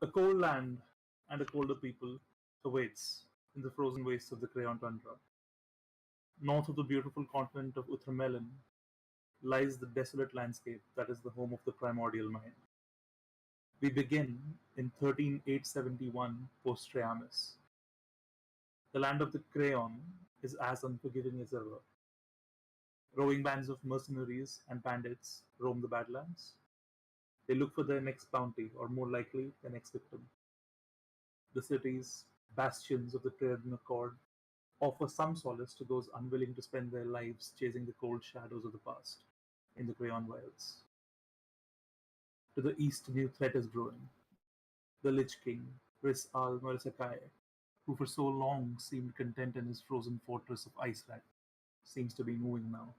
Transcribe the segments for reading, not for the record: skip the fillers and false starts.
A cold land and a colder people awaits in the frozen wastes of the Kreon Tundra. North of the beautiful continent of Utramelin lies the desolate landscape that is the home of the primordial mind. We begin in 13871 post Triamis. The land of the Kreon is as unforgiving as ever. Roving bands of mercenaries and bandits roam the Badlands. They look for their next bounty, or more likely, their next victim. The cities, bastions of the Tyrrhen Accord, offer some solace to those unwilling to spend their lives chasing the cold shadows of the past in the Kreon wilds. To the east, a new threat is brewing. The Lich King, Riz al Mursakai, who for so long seemed content in his frozen fortress of Iceland, seems to be moving now.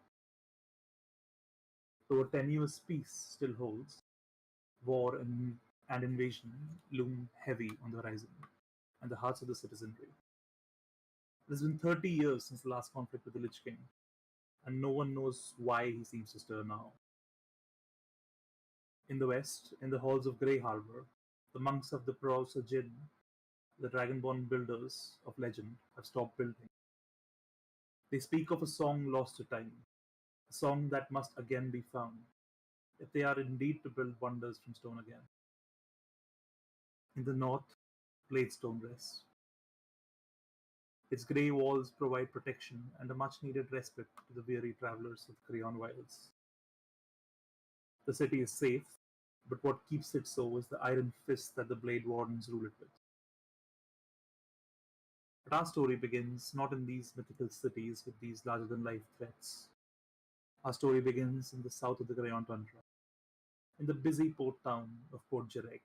Though a tenuous peace still holds, war and invasion loom heavy on the horizon, and the hearts of the citizenry. It has been 30 years since the last conflict with the Lich King, and no one knows why he seems to stir now. In the west, in the halls of Grey Harbor, the monks of the Prowsa Jinn, the dragonborn builders of legend, have stopped building. They speak of a song lost to time, a song that must again be found, if they are indeed to build wonders from stone again. In the north, Bladestone rests. Its grey walls provide protection and a much-needed respite to the weary travellers of the Kreon wilds. The city is safe, but what keeps it so is the iron fist that the Blade Wardens rule it with. But our story begins not in these mythical cities with these larger-than-life threats. Our story begins in the south of the Kreon Tundra, in the busy port town of Port Jarek.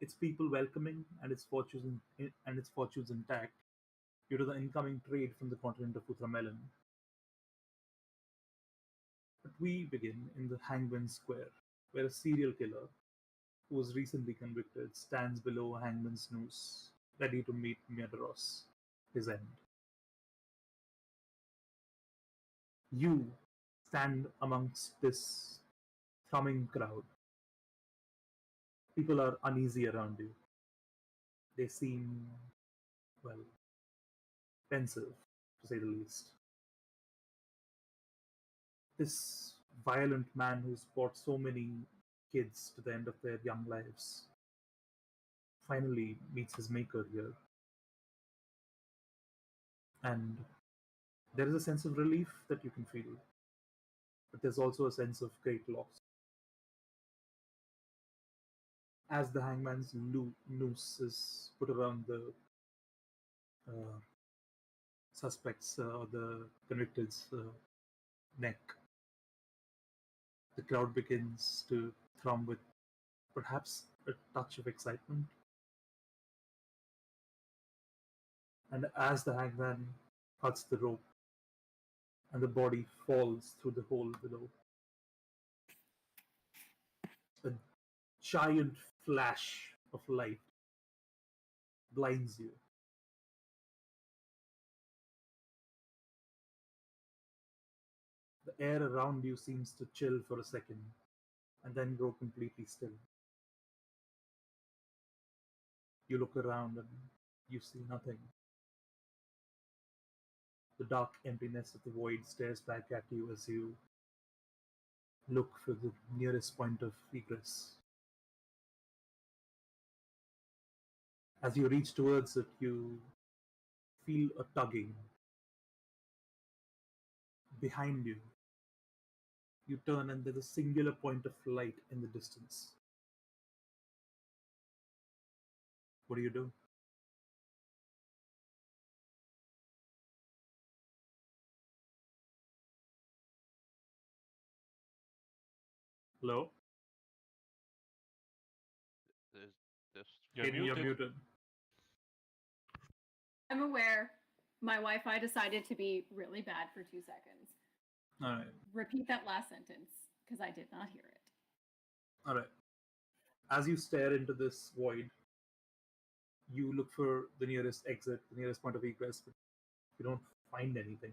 Its people welcoming and its fortunes intact due to the incoming trade from the continent of Utramelin. But we begin in the Hangman Square, where a serial killer, who was recently convicted, stands below a hangman's noose, ready to meet Murderos, his end. You stand amongst this thrumming crowd. People are uneasy around you. They seem, well, pensive, to say the least. This violent man who's brought so many kids to the end of their young lives finally meets his maker here. And there is a sense of relief that you can feel, but there's also a sense of great loss. As the hangman's noose is put around the uh, suspect's or the convicted's neck, the crowd begins to thrum with perhaps a touch of excitement. And as the hangman cuts the rope and the body falls through the hole below, a giant flash of light blinds you. The air around you seems to chill for a second and then grow completely still. You look around and you see nothing. The dark emptiness of the void stares back at you as you look for the nearest point of egress. As you reach towards it, you feel a tugging behind you. You turn and there's a singular point of light in the distance. What do you do? Hello? Is this You're Kaden, you're muted. muted. I'm aware. My Wi-Fi decided to be really bad for 2 seconds. Alright. Repeat that last sentence, because I did not hear it. Alright. As you stare into this void, you look for the nearest exit, the nearest point of egress, but you don't find anything.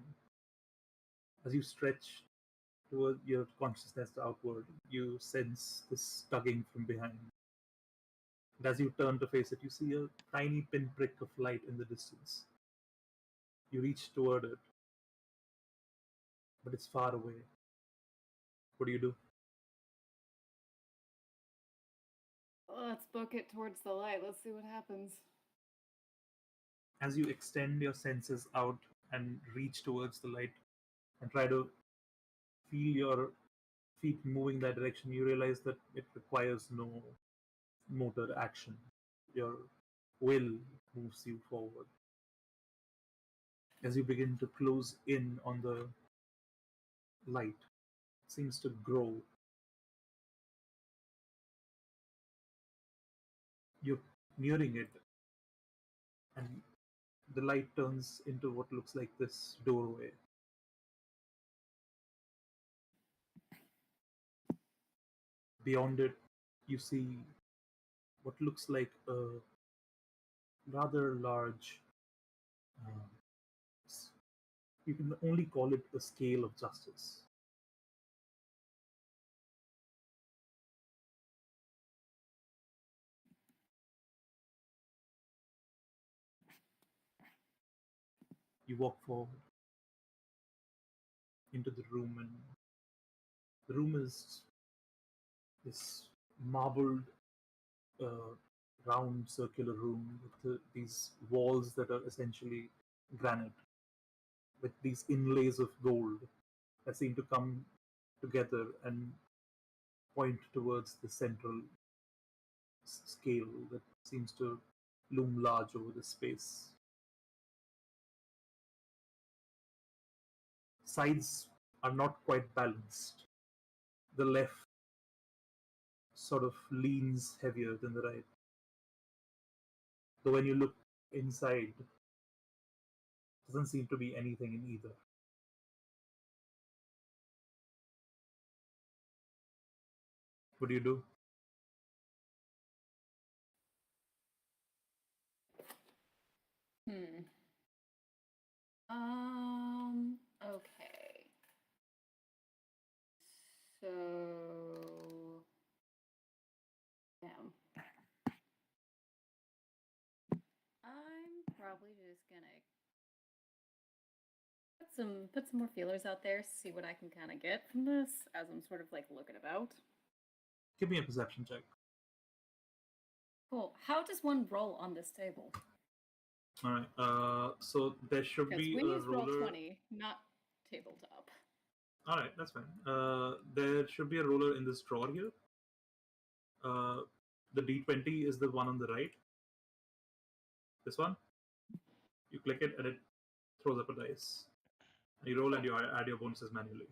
As you stretch toward your consciousness outward, you sense this tugging from behind. And as you turn to face it, you see a tiny pinprick of light in the distance. You reach toward it, but it's far away. What do? Let's book it towards the light. Let's see what happens. As you extend your senses out and reach towards the light and try to feel your feet moving that direction, you realize that it requires no motor action. Your will moves you forward. As you begin to close in on the light, it seems to grow. You're nearing it, and the light turns into what looks like this doorway. Beyond it, you see what looks like a rather large, uh, you can only call it a scale of justice. You walk forward into the room, and the room is this marbled, uh, round, circular room with these walls that are essentially granite, with these inlays of gold that seem to come together and point towards the central scale that seems to loom large over the space. Sides are not quite balanced. The left sort of leans heavier than the right. Though when you look inside, doesn't seem to be anything in either. What do? Okay. So, damn. I'm probably just gonna put some more feelers out there, see what I can kind of get from this as I'm sort of like looking about. Give me a perception check. Cool. How does one roll on this table? All right. So there should Because be we a use roll roller. 20, not tabletop. All right, that's fine. There should be a roller in this drawer here. The D20 is the one on the right. This one. You click it and it throws up a dice. And you roll and you add your bonuses manually.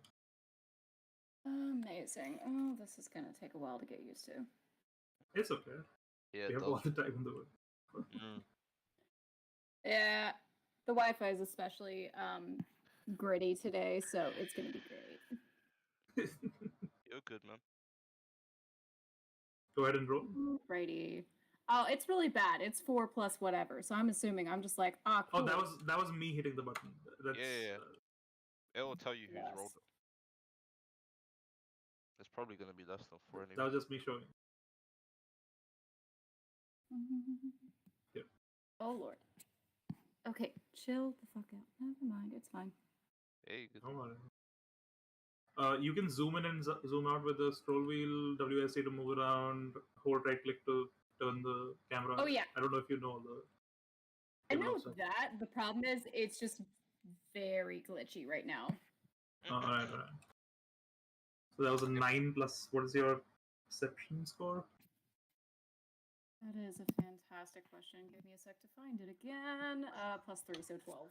Amazing. Oh, this is gonna take a while to get used to. It's okay. Yeah, We have all the time in the world. Yeah, the Wi-Fi is especially gritty today, so it's gonna be great. You're good, man. Go ahead and roll. Righty. Oh, it's really bad. It's 4 plus whatever. So I'm assuming I'm just like, cool. Oh, that was me hitting the button. That's, Yeah. It will tell you who's Yes. rolled. It's probably gonna be less than 4 anyway. That was just me showing. Yep. Oh lord. Okay, chill the fuck out. Never mind, it's fine. Hey, good. Don't worry. You can zoom in and zoom out with the scroll wheel, WSD to move around, hold right click to turn the camera. Oh yeah. I don't know if you know the. I know that. The problem is it's just very glitchy right now. Alright. So that was a 9 plus. What is your perception score? That is a fantastic question. Give me a sec to find it again. Plus 3, so 12.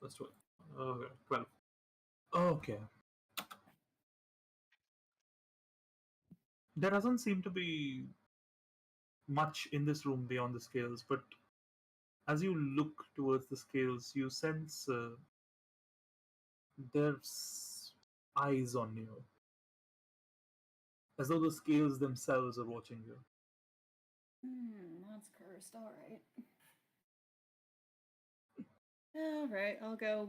Plus 12. Okay, 12. Okay. There doesn't seem to be much in this room beyond the scales, but as you look towards the scales, you sense there's eyes on you. As though the scales themselves are watching you. That's cursed. Alright, I'll go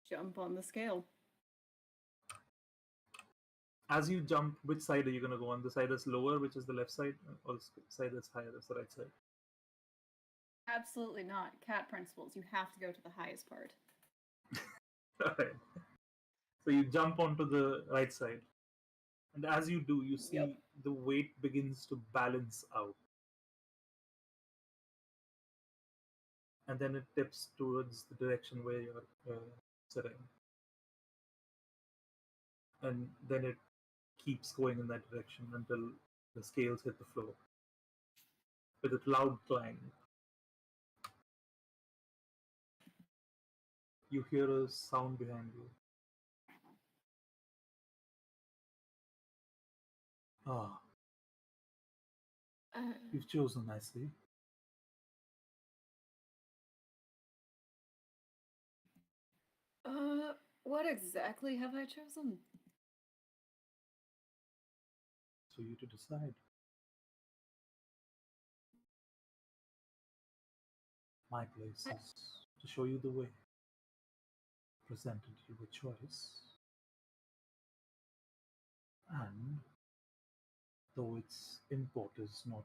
jump on the scale. As you jump, which side are you going to go on? The side that's lower, which is the left side, or the side that's higher, that's the right side? Absolutely not. Cat principles. You have to go to the highest part. Alright. So you jump onto the right side. And as you do, you see Yep. the weight begins to balance out. And then it tips towards the direction where you're sitting. And then it keeps going in that direction until the scales hit the floor. With a loud clang, you hear a sound behind you. Ah, you've chosen nicely. What exactly have I chosen? It's for you to decide. My place is to show you the way. Presented you a choice. And though its import is not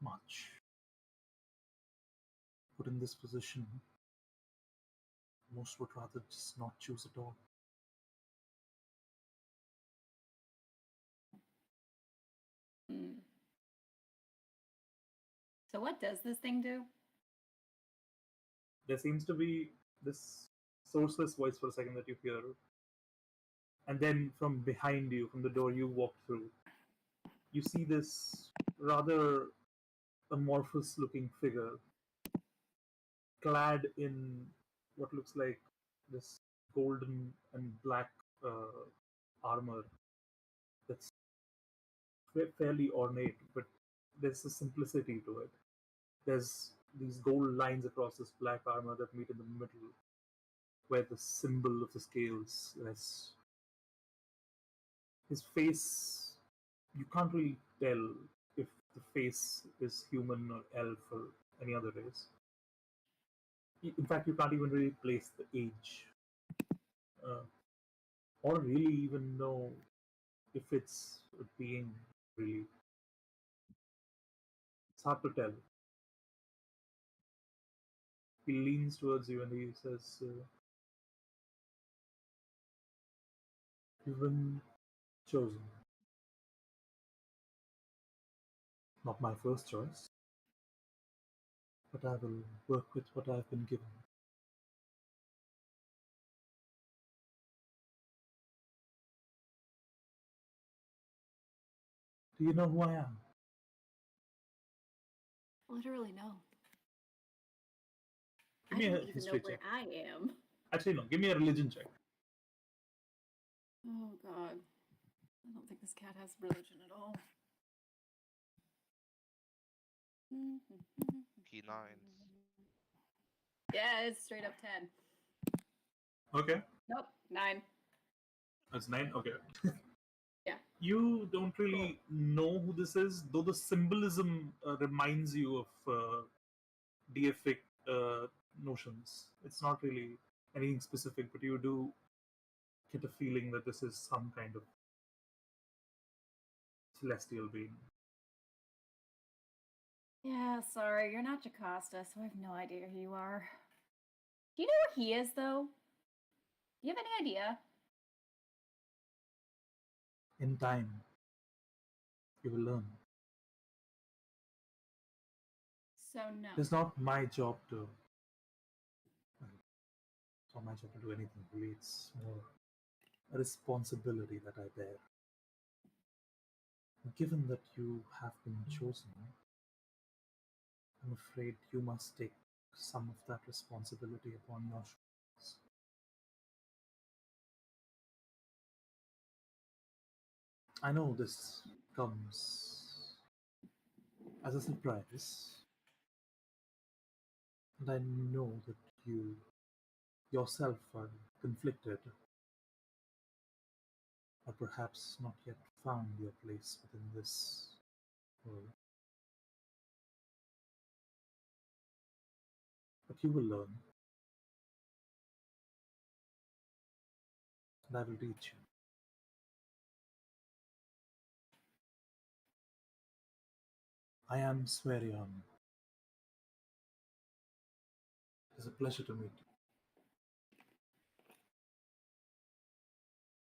much, put in this position, most would rather just not choose at all. Hmm. So what does this thing do? There seems to be this sourceless voice for a second that you hear, and then from behind you, from the door you walk through, you see this rather amorphous looking figure clad in what looks like this golden and black armor that's fairly ornate, but there's a simplicity to it. There's these gold lines across this black armor that meet in the middle, where the symbol of the scales rests. His face, you can't really tell if the face is human or elf or any other race. In fact, you can't even really place the age, uh, or really even know if it's a being, really. It's hard to tell. He leans towards you and he says, "You've been chosen. Not my first choice, but I will work with what I've been given." Do you know who I am? Literally no. Give I me don't a even know history where check. I am. Actually, no. Give me a religion check. Oh god. I don't think this cat has religion at all. P9s. Yeah, it's straight up 10. Okay, Nope, 9. that's 9. Okay. Yeah. You don't really know who this is, though the symbolism reminds you of deific notions. It's not really anything specific, but you do get a feeling that this is some kind of celestial being. Yeah, sorry, you're not Jocasta, so I have no idea who you are. Do you know where he is, though? Do you have any idea? In time, you will learn. So, no. It's not my job to. It's not my job to do anything, really. It's more a responsibility that I bear. Given that you have been chosen, I'm afraid you must take some of that responsibility upon your shoulders. I know this comes as a surprise, and I know that you yourself are conflicted, or perhaps not yet found your place within this world. But you will learn, and I will teach you. I am Sverion. It is a pleasure to meet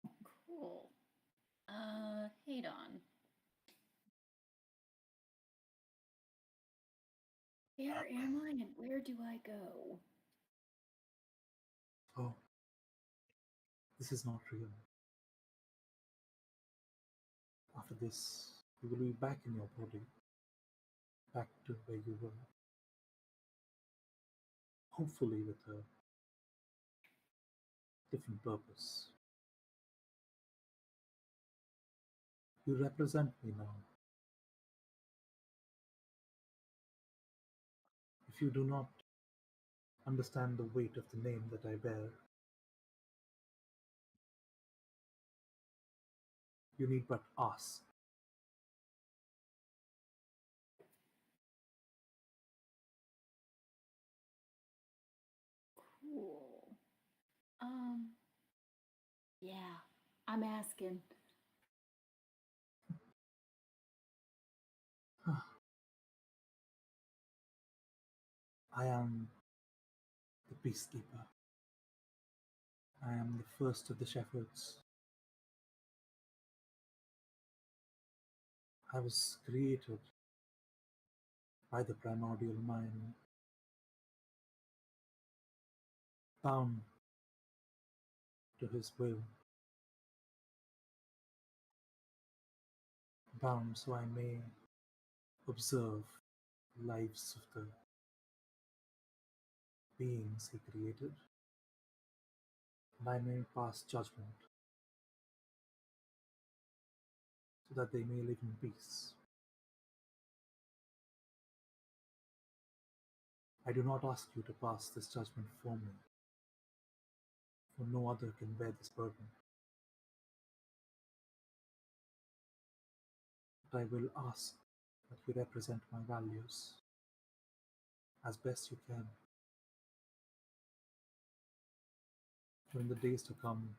you. Cool. Hadon. Where am I and where do I go? Oh, this is not real. After this, you will be back in your body, back to where you were. Hopefully, with a different purpose. You represent me now. If you do not understand the weight of the name that I bear, you need but ask. Cool. Yeah, I'm asking. I am the peacekeeper. I am the first of the shepherds. I was created by the primordial mind, bound to his will, bound so I may observe the lives of the beings he created, and I may pass judgment so that they may live in peace. I do not ask you to pass this judgment for me, for no other can bear this burden. But I will ask that you represent my values as best you can. For in the days to come,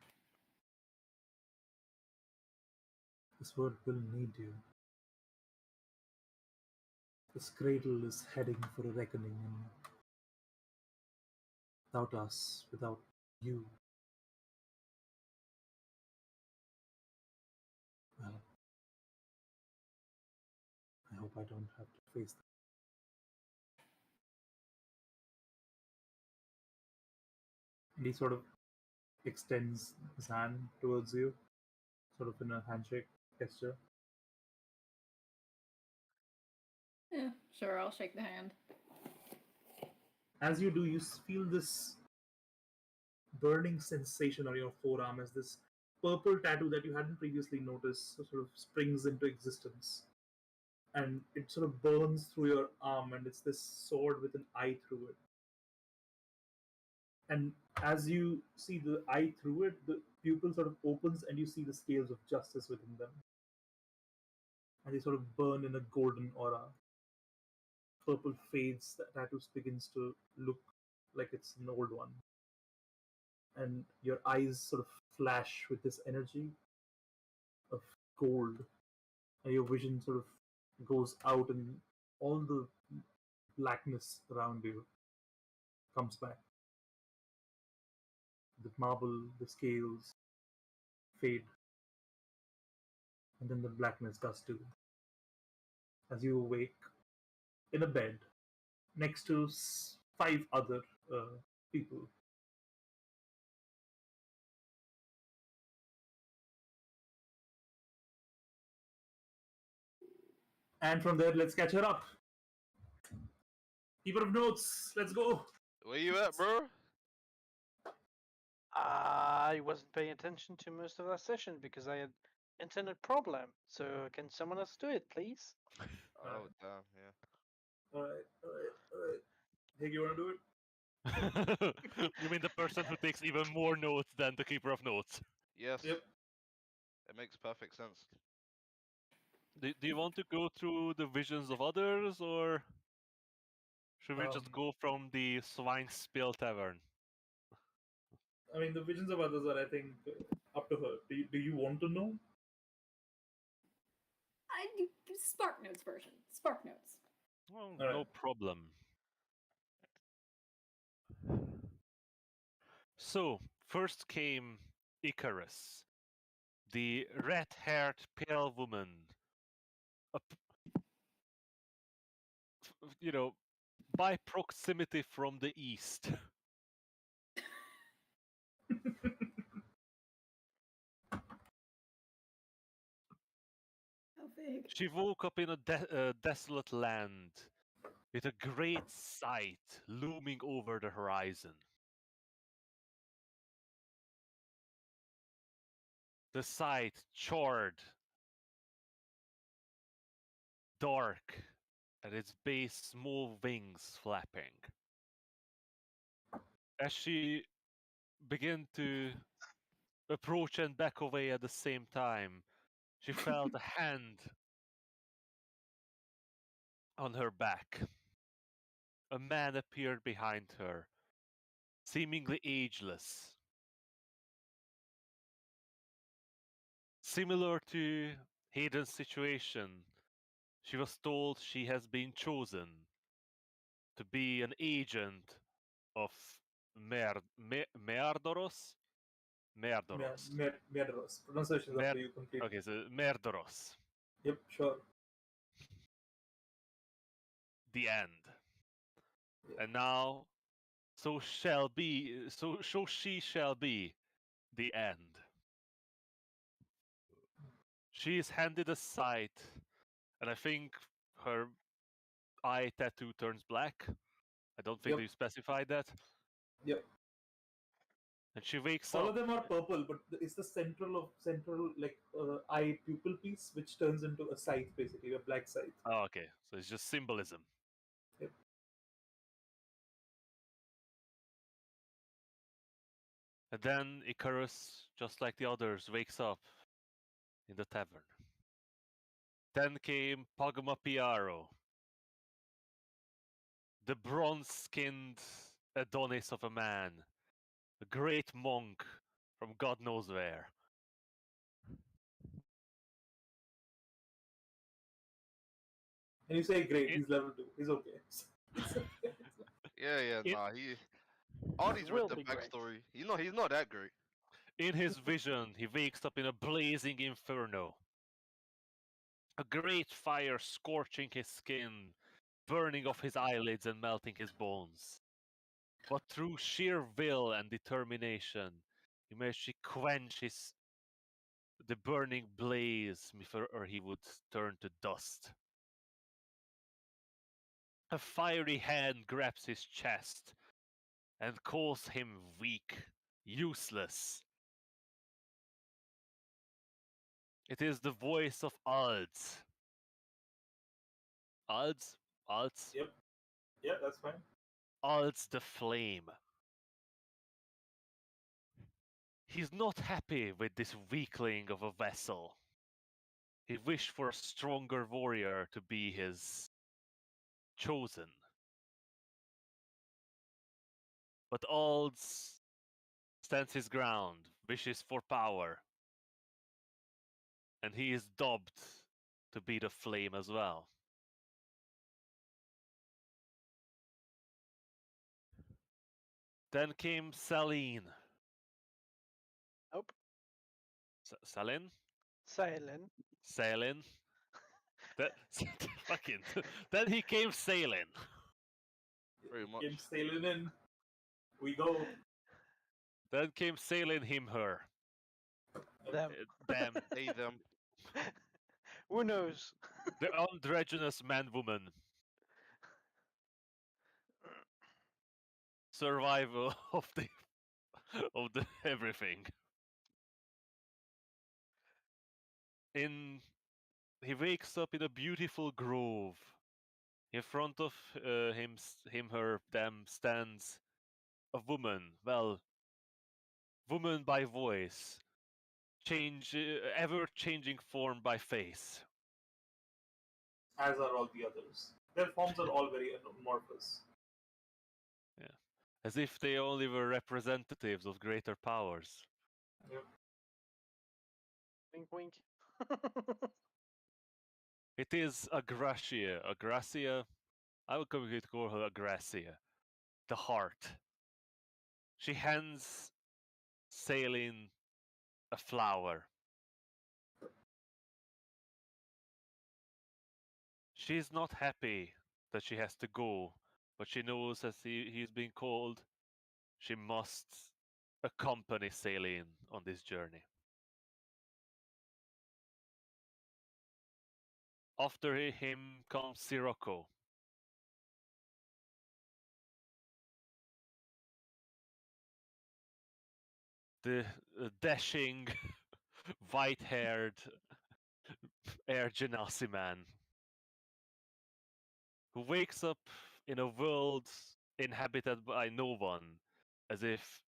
this world will need you. This cradle is heading for a reckoning, and without us, without you, well, I hope I don't have to face that. And he sort of extends his hand towards you, sort of in a handshake gesture. Yeah, sure, I'll shake the hand. As you do, you feel this burning sensation on your forearm as this purple tattoo that you hadn't previously noticed sort of springs into existence. And it sort of burns through your arm, and it's this sword with an eye through it. And as you see the eye through it, the pupil sort of opens, and you see the scales of justice within them. And they sort of burn in a golden aura. Purple fades, the tattoo begins to look like it's an old one. And your eyes sort of flash with this energy of gold, and your vision sort of goes out, and all the blackness around you comes back. The marble, the scales fade, and then the blackness does too. As you awake in a bed next to five other people. And from there, let's catch her up. Keeper of notes, let's go. Where you at, bro? I wasn't paying attention to most of that session because I had internet problem. So can someone else do it, please? Oh, damn, yeah. All right. Hey, you want to do it? You mean the person who takes even more notes than the keeper of notes? Yes. Yep. It makes perfect sense. Do you want to go through the visions of others, or should we just go from the Swine Spill Tavern? I mean, the visions of others are, I think, up to her. Do you want to know? Spark Notes version. Spark Notes. Well, All no right. problem. So, first came Icarus, the red-haired pale woman. You know, by proximity from the east. How big? She woke up in a desolate land with a great sight looming over the horizon. The sight charred, dark, at its base small wings flapping. As she began to approach and back away at the same time, she felt a hand on her back. A man appeared behind her, seemingly ageless. Similar to Hayden's situation, she was told she has been chosen to be an agent of Merdoros? Merdoros. Meadows. Pronunciation is up Mer- to you completely. okay, so Merdoros. Yep, sure. The end. Yeah. And now, so she shall be the end. She is handed a sight, and I think her eye tattoo turns black. I don't think Yep. they specified that. Yep. And she wakes All up. of them are purple, but it's the central like eye pupil piece which turns into a scythe, basically a black scythe. Oh, okay, so it's just symbolism. Yep. And then Icarus, just like the others, wakes up in the tavern. Then came Pagma Piaro, the bronze-skinned Adonis of a man, a great monk from God knows where. And you say, great, It- he's level 2. He's okay. It's okay. Yeah, It- nah. He Artie's read Will the be great. backstory. He's not that great. In his vision, he wakes up in a blazing inferno. A great fire scorching his skin, burning off his eyelids and melting his bones. But through sheer will and determination, he managed to quench the burning blaze before he would turn to dust. A fiery hand grabs his chest and calls him weak, useless. It is the voice of Alds. Alds? Alds? Yep. Yeah, that's fine. Alds the Flame. He's not happy with this weakling of a vessel. He wished for a stronger warrior to be his chosen. But Alds stands his ground, wishes for power, and he is dubbed to be the Flame as well. Then came Saline. Nope. Salin? Silent. Sailing? That, fucking. Then he came sailing. Very much. Came sailing in. We go. Then came sailing him, her. Them. Them. They them. Who knows? The androgynous man-woman. Survival of the everything. He wakes up in a beautiful grove. In front of them stands a woman. Well, woman by voice, ever-changing form by face. As are all the others. Their forms are all very amorphous. Yeah, as if they only were representatives of greater powers. Yep. Wink, wink. It is Agracia. Agracia, I would call her Agracia, the heart. She hands Saline a flower. She is not happy that she has to go, but she knows as he's being called, she must accompany Saline on this journey. After him comes Sirocco. The dashing, white-haired Air Genasi man who wakes up in a world inhabited by no one, as if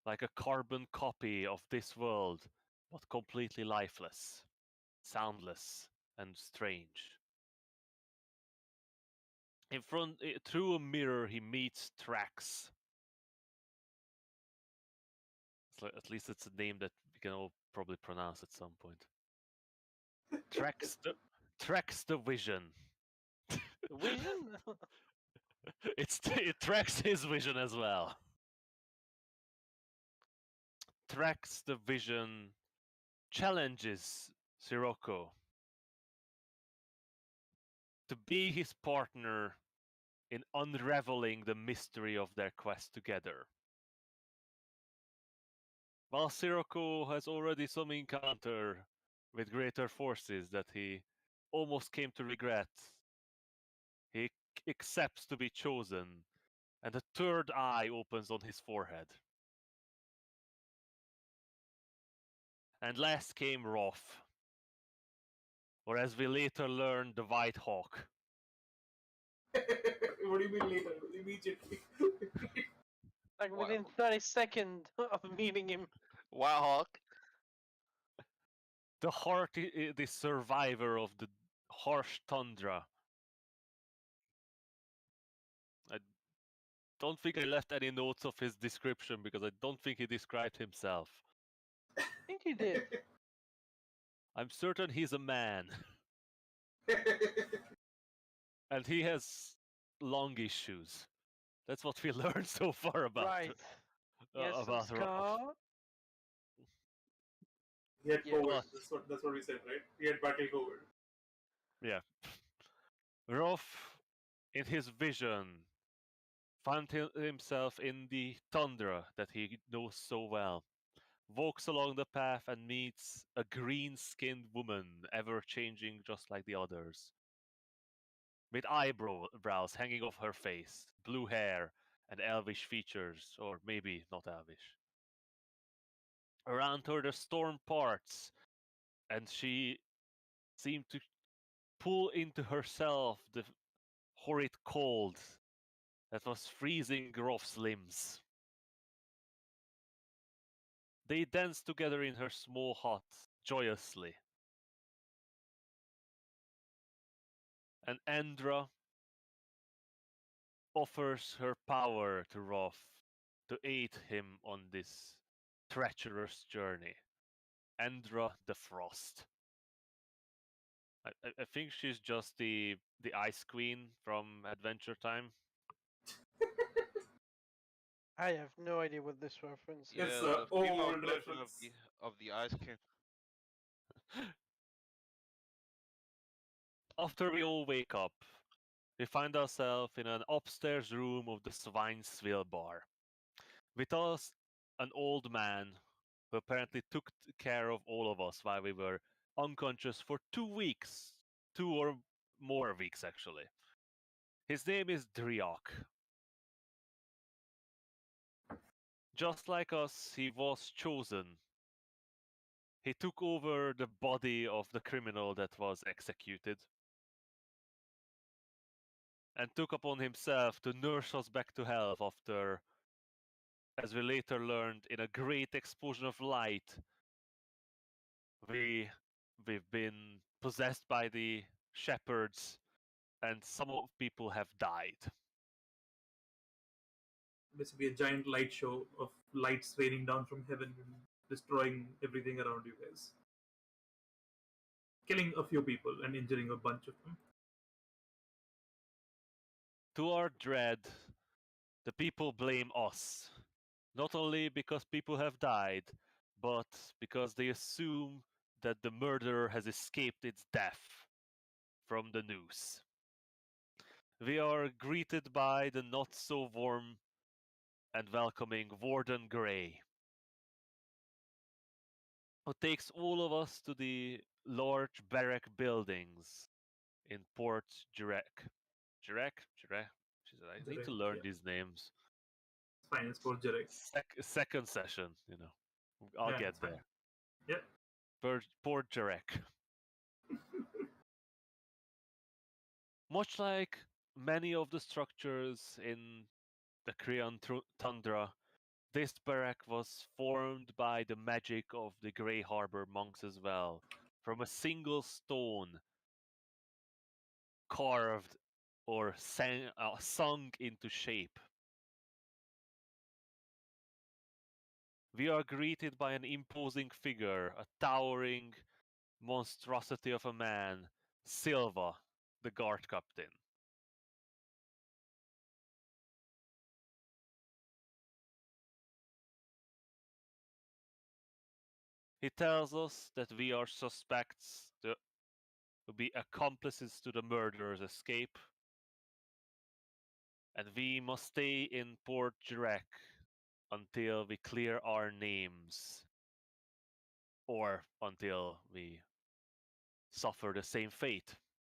like a carbon copy of this world, but completely lifeless, soundless, and strange. Through a mirror, he meets Trax. At least it's a name that we can all probably pronounce at some point. Trax the Vision. Vision? It tracks his vision as well. Trax the Vision challenges Sirocco to be his partner in unraveling the mystery of their quest together. While Sirocco has already some encounter with greater forces that he almost came to regret, he accepts to be chosen, and a third eye opens on his forehead. And last came Roth, or as we later learned, the White Hawk. What do you mean later? Immediately. Like Wow. within 30 seconds of meeting him. Wild Hawk. The the survivor of the harsh tundra. I don't think I left any notes of his description because I don't think he described himself. I think he did. I'm certain he's a man. And he has longish shoes. That's what we learned so far about Right. Yes, about Roth. Scar. He had Yeah. COVID. But- That's what we said, right? He had battle COVID. Yeah. Roth, in his vision, found himself in the tundra that he knows so well. Walks along the path and meets a green-skinned woman, ever changing just like the others. With eyebrows hanging off her face, blue hair, and elvish features, or maybe not elvish. Around her the storm parts, and she seemed to pull into herself the horrid cold that was freezing Groff's limbs. They danced together in her small hut, joyously. And Andra offers her power to Roth to aid him on this treacherous journey. Andra the Frost. I think she's just the Ice Queen from Adventure Time. I have no idea what this reference is. Yeah, It's the a female old version reference. of the Ice King. After we all wake up, we find ourselves in an upstairs room of the Svinesville bar. With us, an old man who apparently took care of all of us while we were unconscious for 2 weeks. 2 or more weeks, actually. His name is Driok. Just like us, he was chosen. He took over the body of the criminal that was executed and took upon himself to nurse us back to health after, as we later learned, in a great explosion of light, we've been possessed by the shepherds, and some of people have died. Basically, a giant light show of lights raining down from heaven and destroying everything around you guys. killing a few people and injuring a bunch of them. To our dread, the people blame us. Not only because people have died, but because they assume that the murderer has escaped its death from the noose. We are greeted by the not so warm and welcoming Warden Grey, who takes all of us to the large barrack buildings in Port Jurek. Jurek? Jurek? I need to Jurek, learn yeah. these names. It's fine. It's called Jurek. Second session, I'll Yeah, get it's fine. there. Yep. Port Jurek. Much like many of the structures in the Kreon Tundra, this barrack was formed by the magic of the Grey Harbor monks as well, from a single stone carved or sunk into shape. We are greeted by an imposing figure, a towering monstrosity of a man, Silva, the guard captain. He tells us that we are suspects to be accomplices to the murderer's escape, and we must stay in Port Jurek until we clear our names, or until we suffer the same fate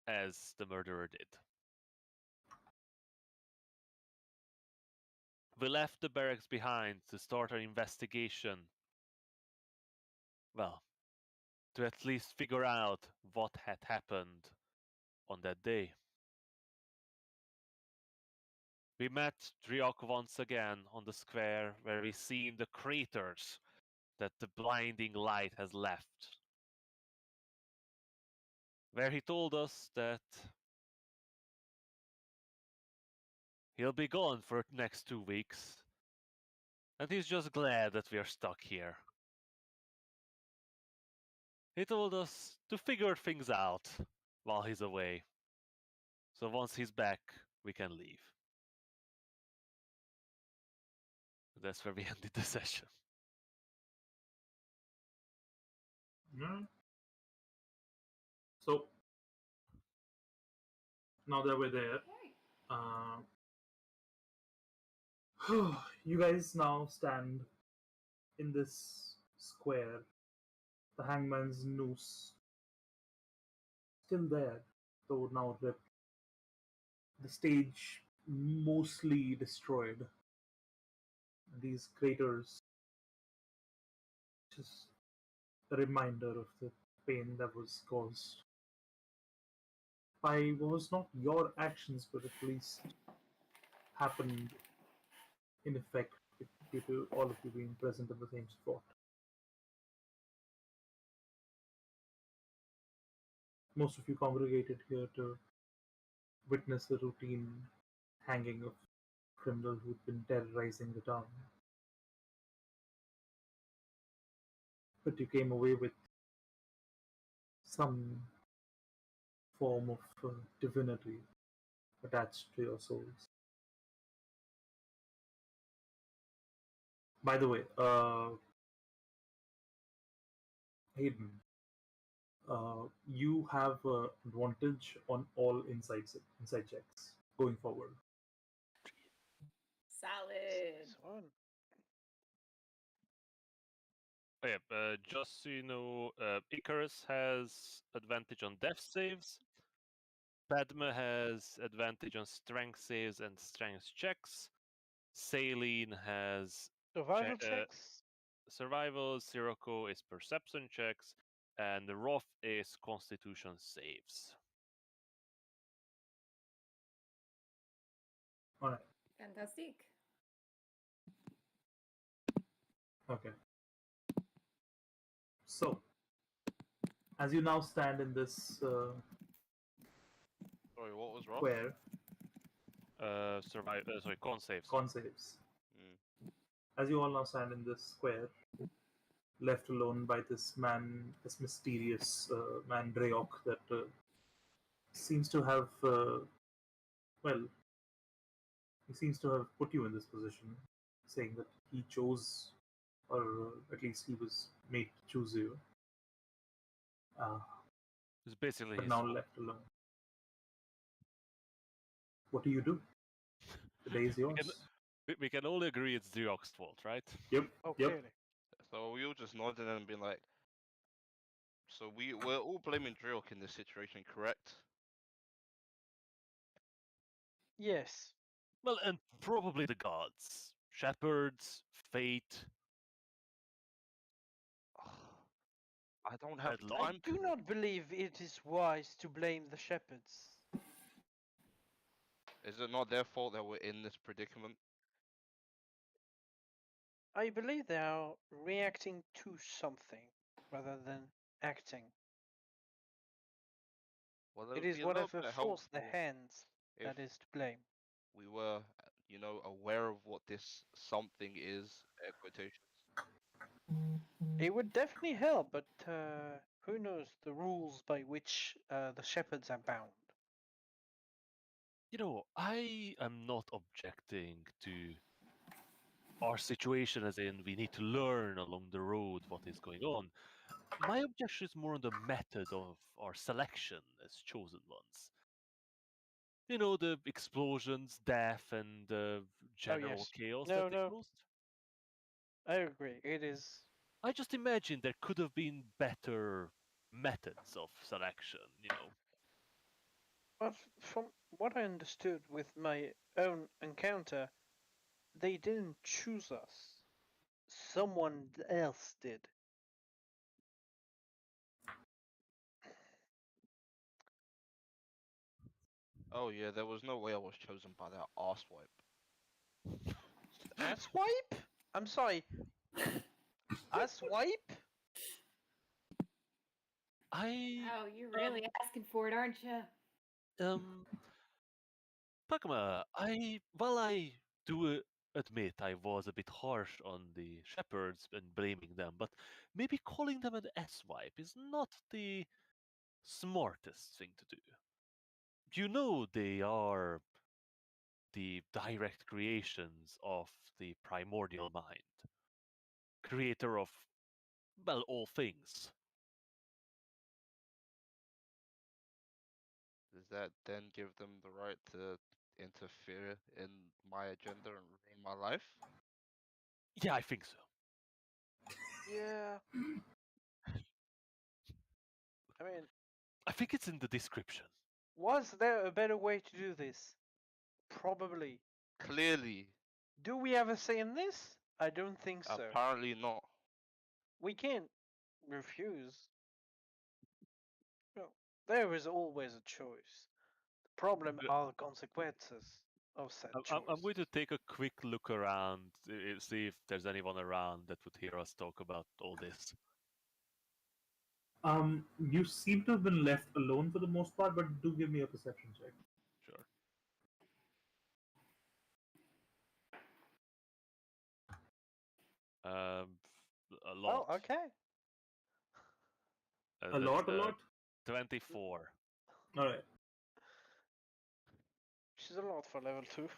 as the murderer did. We left the barracks behind to start an investigation. Well, to at least figure out what had happened on that day. We met Driok once again on the square where we seen the craters that the blinding light has left. Where he told us that he'll be gone for the next 2 weeks, and he's just glad that we are stuck here. He told us to figure things out while he's away, so once he's back, we can leave. That's where we ended the session. Yeah. So now that we're there, you guys now stand in this square. The hangman's noose still there, though now ripped. The stage mostly destroyed. These craters, just a reminder of the pain that was caused by what was not your actions, but at least happened in effect due to all of you being present in the same spot. Most of you congregated here to witness the routine hanging of criminal who'd been terrorizing the town. But you came away with some form of divinity attached to your souls. By the way, Hayden, you have advantage on all inside checks going forward. Solid. This one. Oh, yeah, just so you know, Icarus has advantage on death saves. Padme has advantage on strength saves and strength checks. Saline has Survival che- checks. survival. Sirocco is perception checks, and Roth is constitution saves. Alright, Fantastic. okay. So, as you now stand in this Sorry, what was wrong? square, Con saves. con saves. Mm. As you all now stand in this square, left alone by this man, this mysterious man Dreyok that seems to have, well, he seems to have put you in this position, saying that he chose, or at least he was made to choose you. It's basically But his now fault. left alone. What do you do? The day is yours. We can only agree it's Durock's fault, right? Yep. Oh, Yep. clearly. So we all just nodded and been like, so we're all blaming Drillk in this situation, correct? Yes. Well, and probably the gods. Shepherds, fate. I don't have Bad luck. I time do to. not believe it is wise to blame the shepherds. Is it not their fault that we're in this predicament? I believe they are reacting to something rather than acting. Well, it It would is be a little whatever bit forced the helpful hands if that is to blame. we were, aware of what this something is, air quotations. It would definitely help, but who knows the rules by which the shepherds are bound. You know, I am not objecting to our situation, as in we need to learn along the road what is going on. My objection is more on the method of our selection as chosen ones. You know, the explosions, death, and general yes. chaos No, that they no. caused. I agree. It is. I just imagine there could have been better methods of selection, you know. But from what I understood with my own encounter, they didn't choose us. Someone else did. Oh yeah, there was no way I was chosen by that arsewipe. Asswipe? I'm sorry. Asswipe? I Oh, you're really asking for it, aren't you? um Pagma, while I do admit I was a bit harsh on the shepherds and blaming them, but maybe calling them an S-wipe is not the smartest thing to do. You know they are the direct creations of the primordial mind, creator of, well, all things. Does that then give them the right to interfere in my agenda and ruin my life? Yeah, I think so. Yeah. I mean, I think it's in the description. was there a better way to do this? Probably. Clearly, Do we have a say in this? I don't think so. apparently not. We can't refuse. No, there is always a choice. The problem But are the consequences of said choice. I'm going to take a quick look around, see if there's anyone around that would hear us talk about all this. You seem to have been left alone for the most part, but do give me a perception check. Sure. A lot. Oh, okay. A lot, a lot. 24. All right. She's a lot for level 2.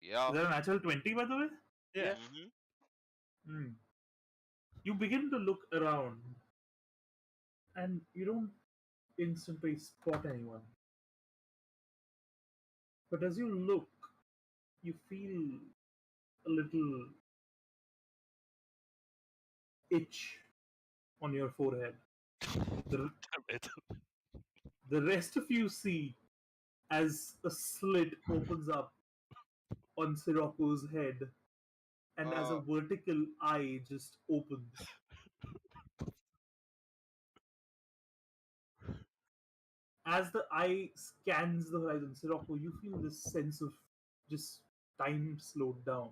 Yeah. Is that a natural 20, by the way? Yeah. Mm-hmm. You begin to look around, and you don't instantly spot anyone. But as you look, you feel a little itch on your forehead. The, Damn it. the rest of you see as a slit opens up on Sirocco's head, and as a vertical eye just opens. As the eye scans the horizon, Sirocco, you feel this sense of just time slowed down.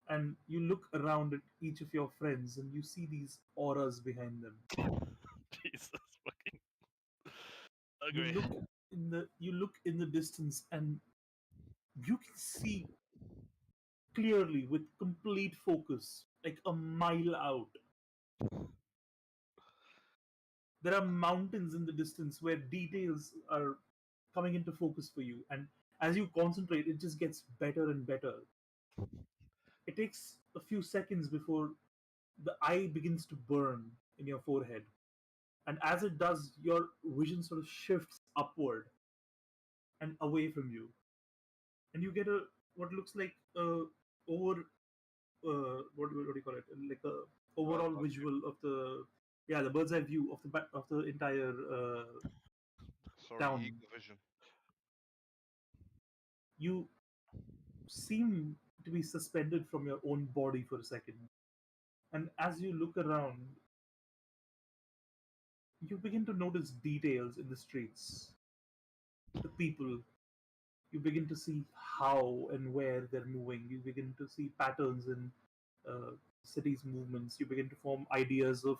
And you look around at each of your friends and you see these auras behind them. Jesus fucking. You Agree. look in the distance and you can see clearly with complete focus like a mile out. There are mountains in the distance where details are coming into focus for you, and as you concentrate, it just gets better and better. It takes a few seconds before the eye begins to burn in your forehead, and as it does, your vision sort of shifts upward and away from you, and you get a what looks like a over what do you call it, like a Bird's overall eye view. visual of the, yeah, the bird's eye view of the entire Sorry, town. eagle vision. You seem to be suspended from your own body for a second, and as you look around, you begin to notice details in the streets, the people. You begin to see how and where they're moving. You begin to see patterns in uh, cities' movements. You begin to form ideas of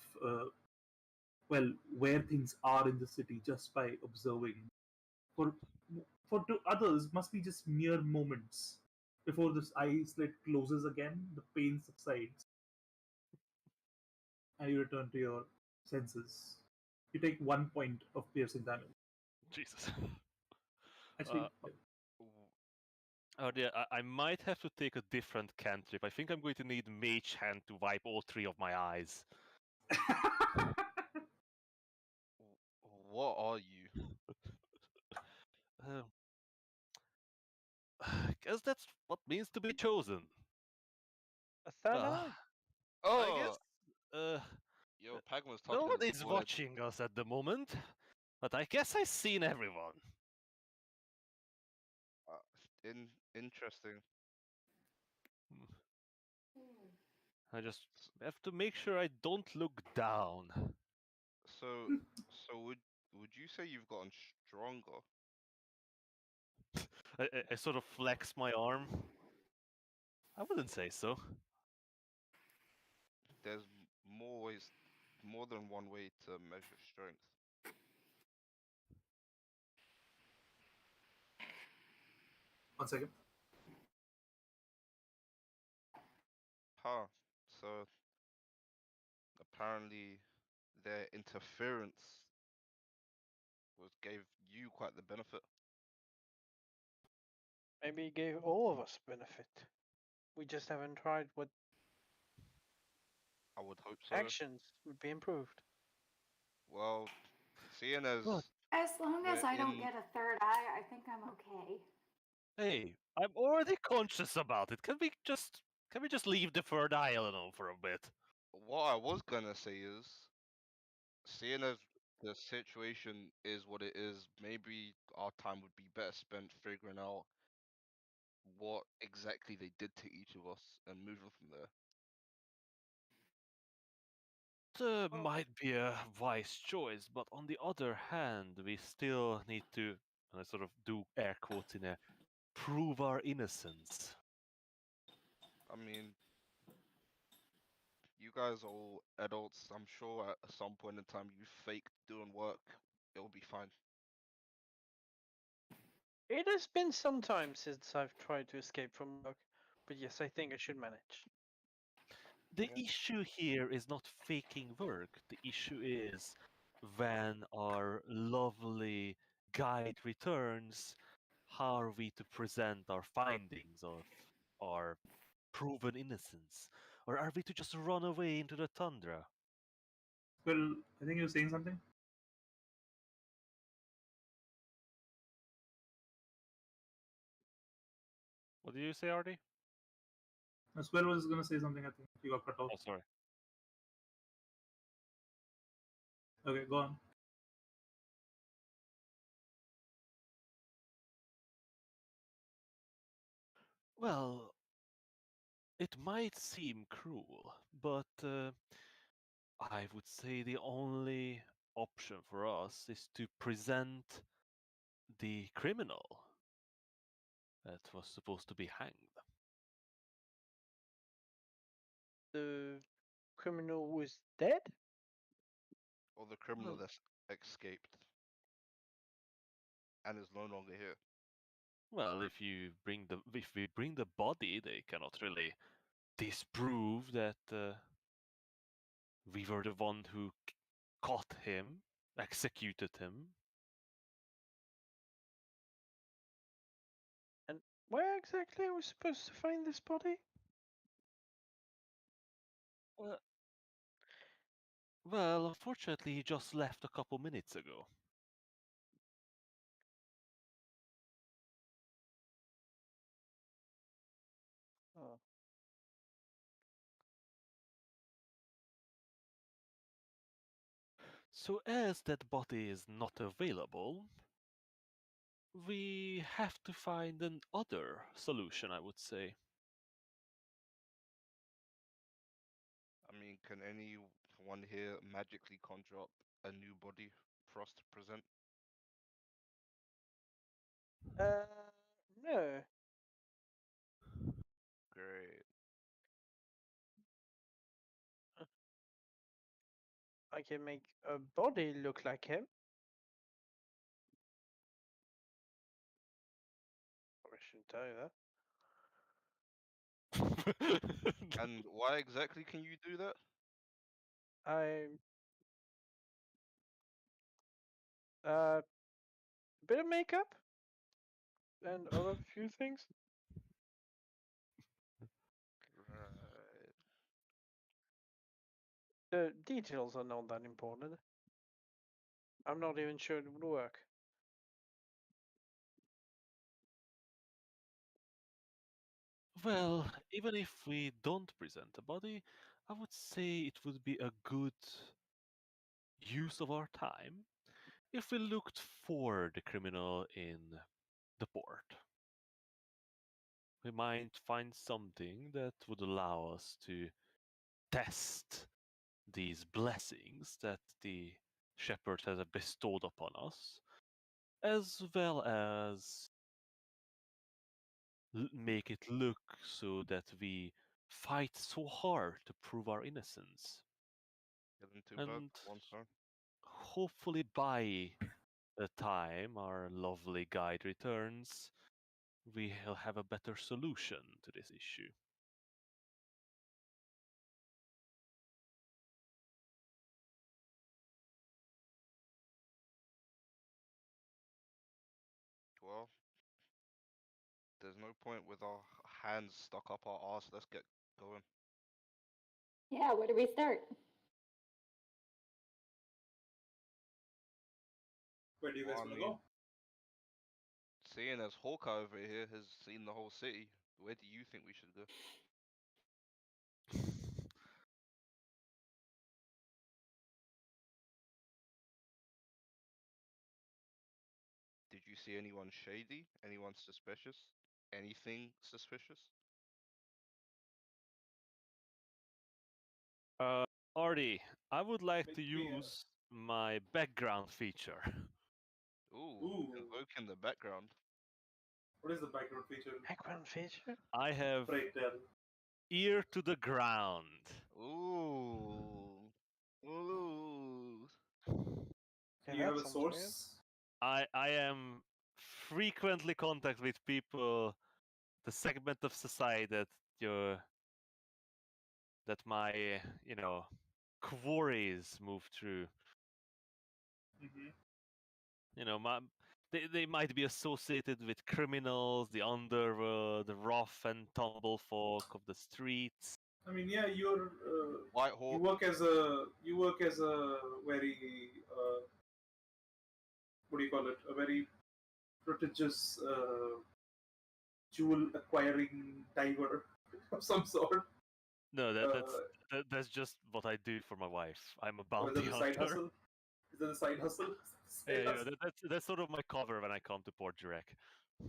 well, where things are in the city just by observing. For to others, must be just mere moments before this eye slit closes again. The pain subsides, and you return to your senses. You take 1 point of piercing damage. Jesus. Actually, Oh dear, I might have to take a different cantrip. I think I'm going to need Mage Hand to wipe all three of my eyes. What are you? Uh, guess that's what means to be chosen. A third Uh, eye? I guess Oh, uh, yo, Pagman's no touching one his is forehead. watching us at the moment, but I guess I've seen everyone. Interesting. I just have to make sure I don't look down. So, so would you say you've gotten stronger? I sort of flex my arm. I wouldn't say so. There's more ways, more than one way to measure strength. one second. Huh. So apparently their interference gave you quite the benefit. Maybe it gave all of us benefit. We just haven't tried what I would hope so. actions would be improved. Well, seeing as But As long as we're I don't in, get a third eye, I think I'm okay. hey, I'm already conscious about it. Can we just leave the third eye alone for a bit? what I was gonna say is, seeing as the situation is what it is, maybe our time would be best spent figuring out what exactly they did to each of us and moving from there. Might be a wise choice, but on the other hand, we still need to, and I sort of do air quotes in there, prove our innocence. I mean, you guys are all adults. I'm sure at some point in time you fake doing work. It'll be fine. It has been some time since I've tried to escape from work, but yes, I think I should manage. The Yeah. issue here is not faking work. The issue is when our lovely guide returns, how are we to present our findings of our proven innocence? Or are we to just run away into the tundra? Well, I think you're saying something. What did you say, Artie? Swell was going to say something. I think you got cut off. Oh, sorry. Okay, go on. Well, it might seem cruel, but I would say the only option for us is to present the criminal that was supposed to be hanged. The criminal who is dead? Or the criminal Well, that's escaped and is no longer here. well, if we bring the body, they cannot really disprove that we were the one who caught him, executed him. And where exactly are we supposed to find this body? Well, unfortunately, he just left a couple minutes ago. Oh. So as that body is not available, we have to find another solution, I would say. I mean, can anyone here magically conjure up a new body for us to present? No. Great. I can make a body look like him. I shouldn't tell you that. And why exactly can you do that? A bit of makeup and other few things. Right. The details are not that important. I'm not even sure it would work. Well, even if we don't present a body, I would say it would be a good use of our time if we looked for the criminal in the port. We might find something that would allow us to test these blessings that the shepherd has bestowed upon us, as well as make it look so that we fight so hard to prove our innocence. Killing two birds And with one stone. hopefully by the time our lovely guide returns, we'll have a better solution to this issue. Well, there's no point with our hands stuck up our arse. Let's get going. Yeah, where do we start? Where do you guys Well, I want to mean, go? seeing as Hawkeye over here has seen the whole city, where do you think we should go? Did you see anyone shady? Anyone suspicious? Anything suspicious? Artie, I would like to Make me a. use my background feature. Ooh, Ooh, invoke in the background. what is the background feature? Background feature? I have Pray tell. ear to the ground. Ooh. Ooh. Do Okay, you have that a sounds weird. source? I am frequently contact with people, the segment of society that you that my quarries move through. Mm-hmm. They might be associated with criminals, the underworld, the rough and tumble folk of the streets. I mean, yeah, White you Hawk. work as a very what do you call it? A very prodigious jewel acquiring diver of some sort. No, Uh, that's just what I do for my wife. I'm a or is that bounty a side hunter. hustle? Is that a side hustle? Yeah, Side hustle? that's sort of my cover when I come to Port Direct.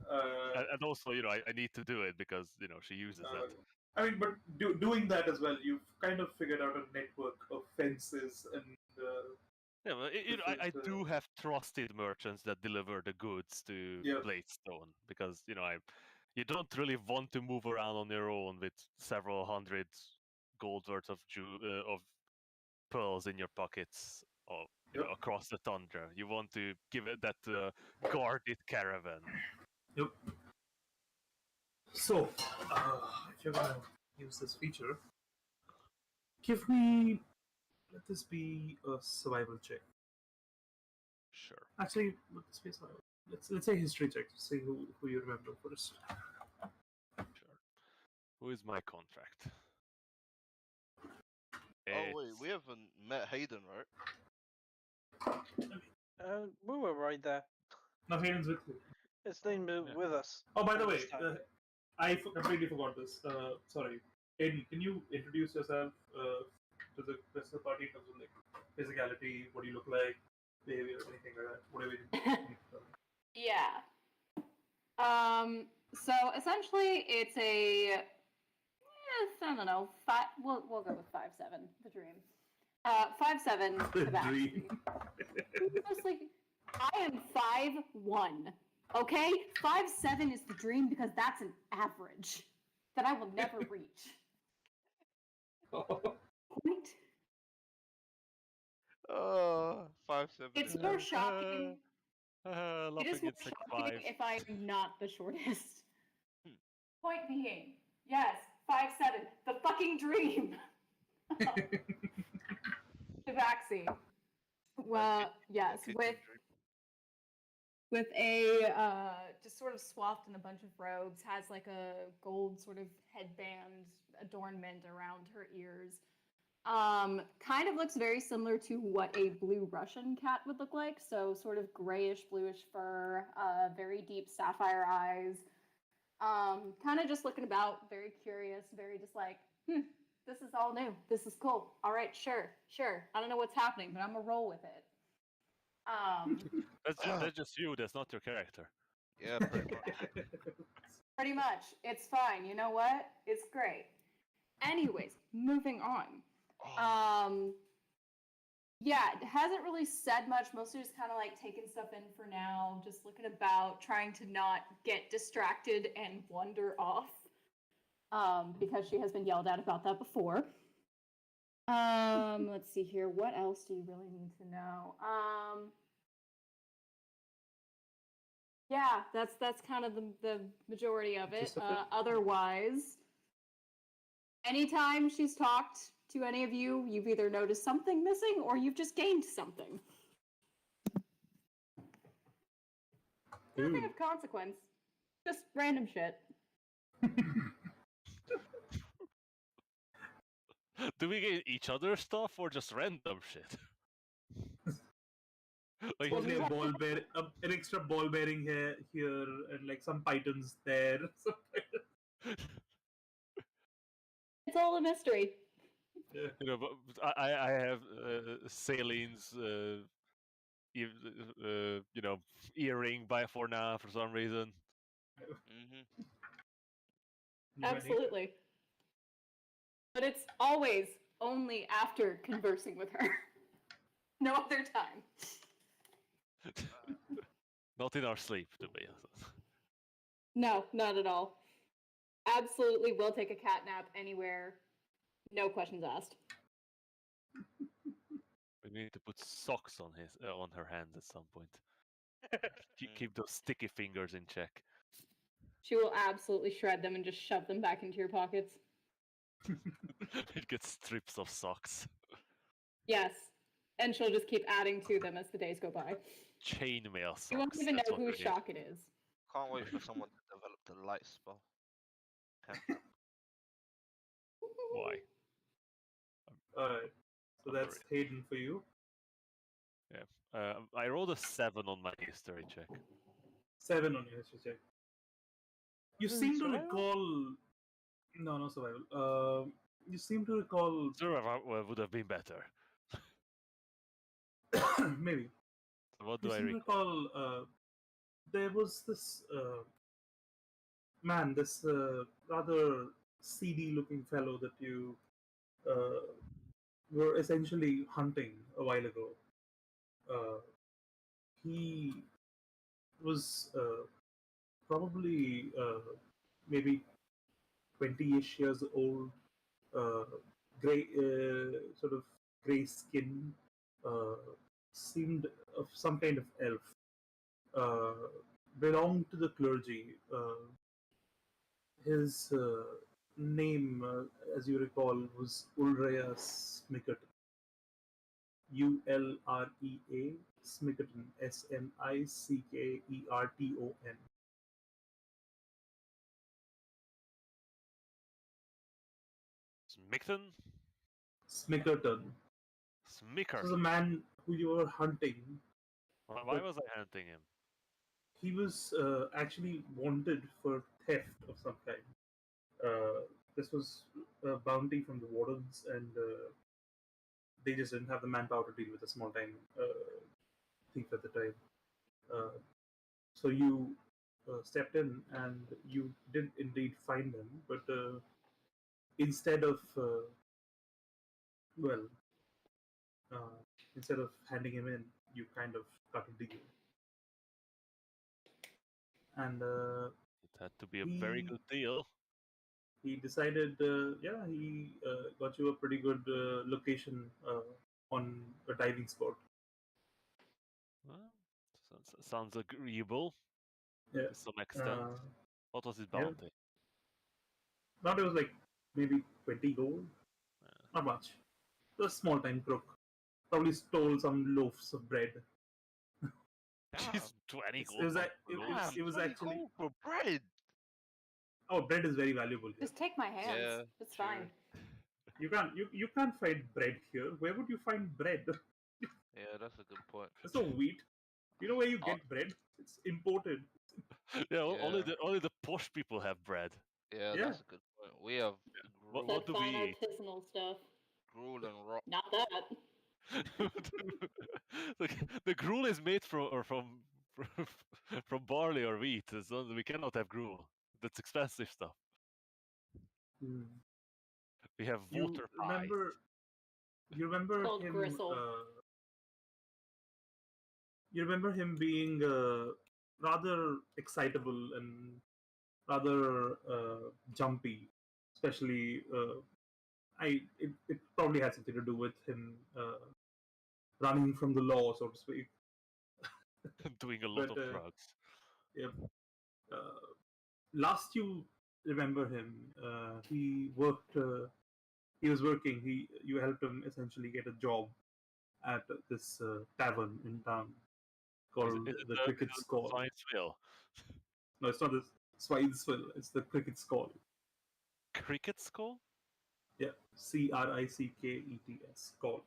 Uh, And also, I need to do it because she uses that. I mean, but doing that as well, you've kind of figured out a network of fences and Yeah, well, different. I do have trusted merchants that deliver the goods to Yeah, Bladestone because you don't really want to move around on your own with several hundred gold worth of of pearls in your pockets or yep, across the tundra. You want to give it that guarded caravan. yep. So, if you're gonna use this feature. Give me. Let this be a survival check. Sure. Actually, let this be a survival. Let's say history check to see who you remember first. Sure. Who is my contract? Oh wait, It's- we haven't met Hayden, right? We were right there. Now Hayden's with you. His name is Yeah. with us. Oh, by the all way, this time. I completely forgot this. Sorry, Hayden, can you introduce yourself to the rest of the party in terms of like physicality, what do you look like, behavior, anything like that, whatever you need to tell me. Yeah. So essentially, it's a I don't know. We'll go with 5'7", the dream. 5'7", The capacity. dream. Mostly, I am 5'1". Okay, 5'7" is the dream because that's an average that I will never reach. Point. 5'7". It's more shocking. It laughing is more it's like shocking 5. if I am not the shortest. Hmm. Point being, yes, 5'7", the fucking dream. Tabaxi. Well, yes, with a just sort of swathed in a bunch of robes, has like a gold sort of headband adornment around her ears. Kind of looks very similar to what a blue Russian cat would look like. So sort of grayish, bluish fur, very deep sapphire eyes. Kind of just looking about, very curious, very just like, this is all new. This is cool. All right, sure. I don't know what's happening, but I'm gonna roll with it. That's just you. That's not your character. Yeah, pretty much. Pretty much. It's fine. You know what? It's great. Anyways, moving on. Yeah, it hasn't really said much. Mostly just kind of like taking stuff in for now, just looking about, trying to not get distracted and wander off. Because she has been yelled at about that before. Let's see here. What else do you really need to know? Yeah, that's kind of the majority of it. Otherwise, anytime she's talked to any of you, you've either noticed something missing or you've just gained something. Nothing of consequence. Just random shit. Do we get each other stuff or just random shit? Like, Probably a ball bear, an extra ball bearing here, and like some pythons there. It's all a mystery. Yeah. you know, but I have Celine's earring for now for some reason. Mm-hmm. Absolutely. But it's always only after conversing with her. No other time. Not in our sleep, to be honest. No, not at all. Absolutely will take a cat nap anywhere. No questions asked. We need to put socks on her hands at some point. Keep those sticky fingers in check. She will absolutely shred them and just shove them back into your pockets. It gets strips of socks. Yes. And she'll just keep adding to them as the days go by. Chainmail socks. You won't even know that's what whose we need. shock it is. Can't wait for someone to develop the light spell. Why? Alright. So I'm that's Hayden for you. Yeah. I rolled a 7 on my history check. 7 on your history check. You seem to Survival? recall. No survival. You seem to recall. Survival would have been better. Maybe. What You do I seem to recall? recall. There was this man, this rather seedy-looking fellow that you were essentially hunting a while ago. He was probably maybe 20-ish years old, gray, sort of gray skin, seemed of some kind of elf, belonged to the clergy. His name, as you recall, was Ulrea Smickerton. Ulrea Smickerton. Smickerton. Smicton? Smickerton. This was a Smicker. man who you were hunting. Why was I hunting him? He was actually wanted for theft of some kind. This was a bounty from the wardens, and they just didn't have the manpower to deal with a small time thief at the time. Uh, so you stepped in, and you did indeed find him, but instead of well, uh, instead of handing him in, you kind of cut a deal, and It had to be a very he good deal. he decided, he got you a pretty good location on a diving spot. Well, sounds agreeable Yeah, to some extent. uh, What was his yeah. bounty? Not it was like maybe 20 gold, not much. It was a small time crook. Probably stole some loaves of bread. Jeez, 20 It gold. was for Damn, it was 20 actually gold for bread. bread is very valuable here. Just take my hands. Yeah, It's true. fine. You can't find bread here. Where would you find bread? Yeah, that's a good point. There's no wheat. You know where you get bread? It's imported. Yeah, Yeah. only the posh people have bread. Yeah, Yeah. that's a good point. We have What That do fine we eat? artisanal stuff. gruel and rock. Not that. The gruel is made from barley or wheat, so we cannot have gruel. That's expensive stuff. Hmm. We have water pies. You remember Called him? gristle. You remember him being rather excitable and rather jumpy, especially. It probably had something to do with him running from the law, so to speak. Doing a lot But of drugs. yeah, last you remember him, he worked. He was working. You helped him essentially get a job at this tavern in town called Is the it Cricket Skull. Scienceville? No, it's not the Swidesville. It's the Cricket Skull. Cricket skull? Yeah, Crickets. Skull.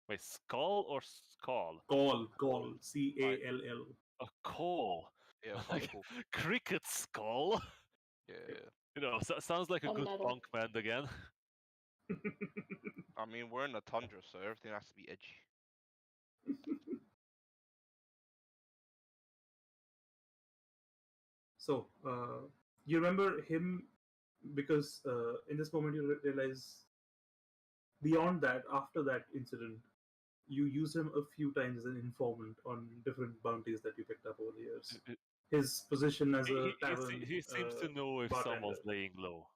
Wait, skull or skull? Call. Call. Right. Call. A call. Yeah, Like, cool. cricket skull. Yeah. You know, sounds like a A good metal. punk band again. I mean, we're in the tundra, so everything has to be edgy. So, you remember him because in this moment you realize beyond that, after that incident, you use him a few times as an informant on different bounties that you picked up over the years. His position as a tavern He seems to know if bartender. someone's laying low.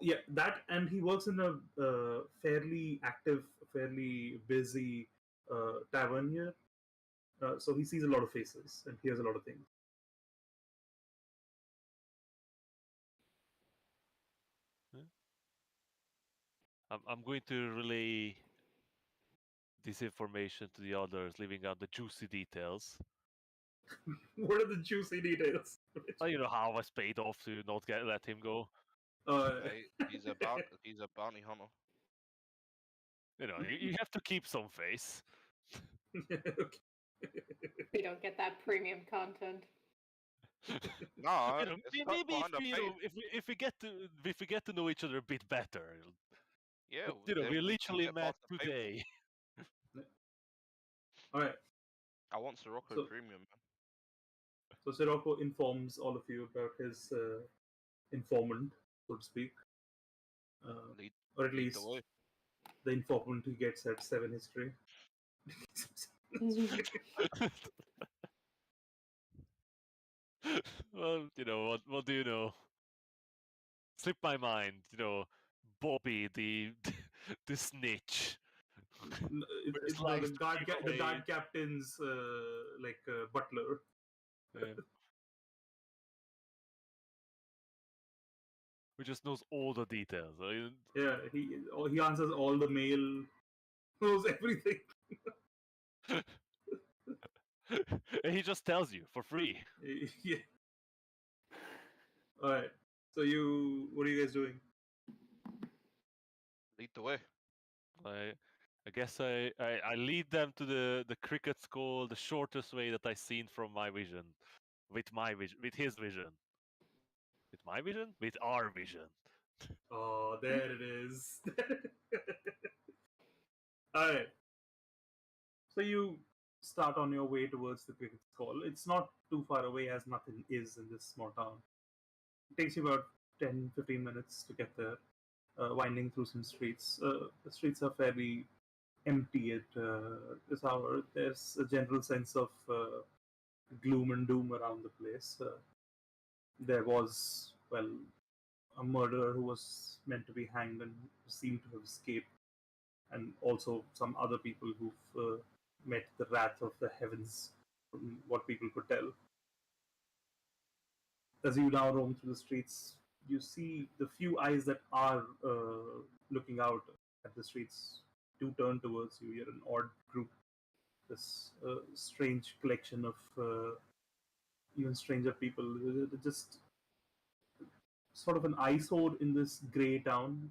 Yeah, that, and he works in a fairly active, fairly busy tavern here. So he sees a lot of faces and hears a lot of things. I'm going to relay this information to the others, leaving out the juicy details. What are the juicy details? You know how I was paid off to not let him go. Hey, he's a bounty hunter. You know, you have to keep some face. Okay. We don't get that premium content. No, You know, it's not maybe for underpaid. if we get to know each other a bit better. Yeah, But, you know, then we can literally get met past the paywall. today. All right. I want Sirocco So- premium, man. So Sirocco informs all of you about his informant, so to speak, Lead, or at lead least the way. the informant he gets at 7 history. Well, you know what do you know? Slip my mind, you know, Bobby the the snitch. It's It's like the guard captain's butler. Yeah. who just knows all the details. Yeah, he answers all the mail, knows everything. And he just tells you for free. Yeah. All right. So what are you guys doing? Lead the way. I guess I lead them to the cricket school the shortest way that I seen from my vision. With my vision, with his vision. With my vision? With our vision. Oh, there it is. All right. So you start on your way towards the cricket school. It's not too far away, as nothing is in this small town. It takes you about 10-15 minutes to get there, winding through some streets. The streets are fairly empty at this hour. There's a general sense of gloom and doom around the place. There was, well, a murderer who was meant to be hanged and seemed to have escaped, and also some other people who've met the wrath of the heavens, from what people could tell. As you now roam through the streets, you see the few eyes that are looking out at the streets do turn towards you. You're an odd group, this strange collection of even stranger people. Just sort of an eyesore in this grey town,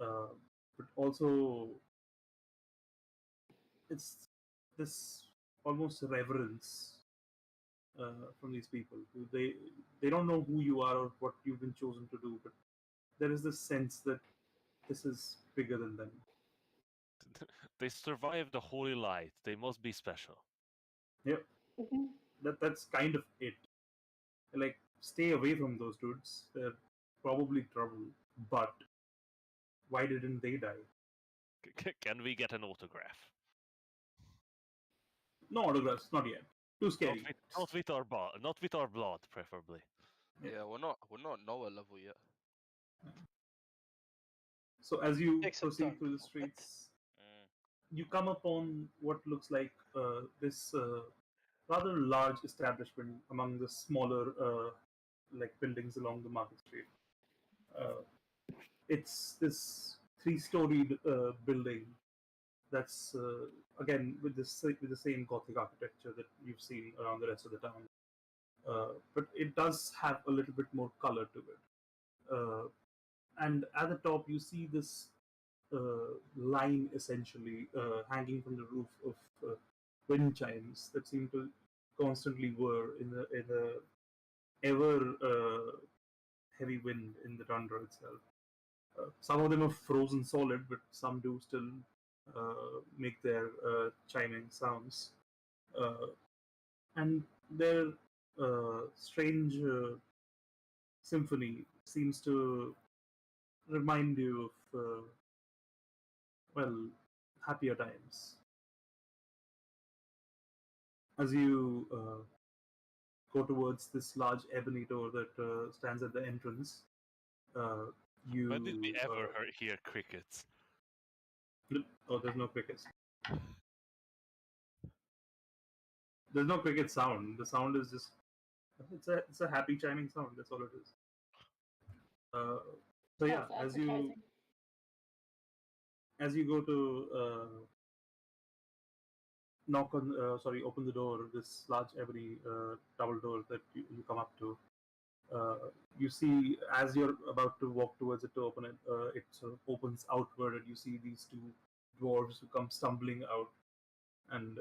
uh, but also it's this almost reverence from these people. They don't know who you are or what you've been chosen to do, but there is this sense that this is bigger than them. They survived the holy light. They must be special. Yep, that's kind of it. Like, stay away from those dudes. They're probably trouble. But why didn't they die? Can we get an autograph? No autographs, not yet. Too scary. Not with our blood, preferably. Yeah, we're not Noah level yet. So as you Except proceed Dark through the Prophet. streets, you come upon what looks like this rather large establishment among the smaller like buildings along the market street. Uh, it's this three-storied building that's again with the same Gothic architecture that you've seen around the rest of the town, but it does have a little bit more color to it. And at the top, you see this line essentially hanging from the roof of wind chimes that seem to constantly whir in the ever heavy wind in the tundra itself. Some of them are frozen solid, but some do still make their chiming sounds. Uh, and their strange symphony seems to remind you of, well, happier times. As you go towards this large ebony door that stands at the entrance, uh, you. When did we ever hear crickets? Oh, there's no crickets. There's no cricket sound. The sound is just. It's a happy chiming sound. That's all it is. So yeah, as you go to open the door, this large ebony double door that you come up to. You see, as you're about to walk towards it to open it, it sort of opens outward, and you see these two dwarves who come stumbling out, and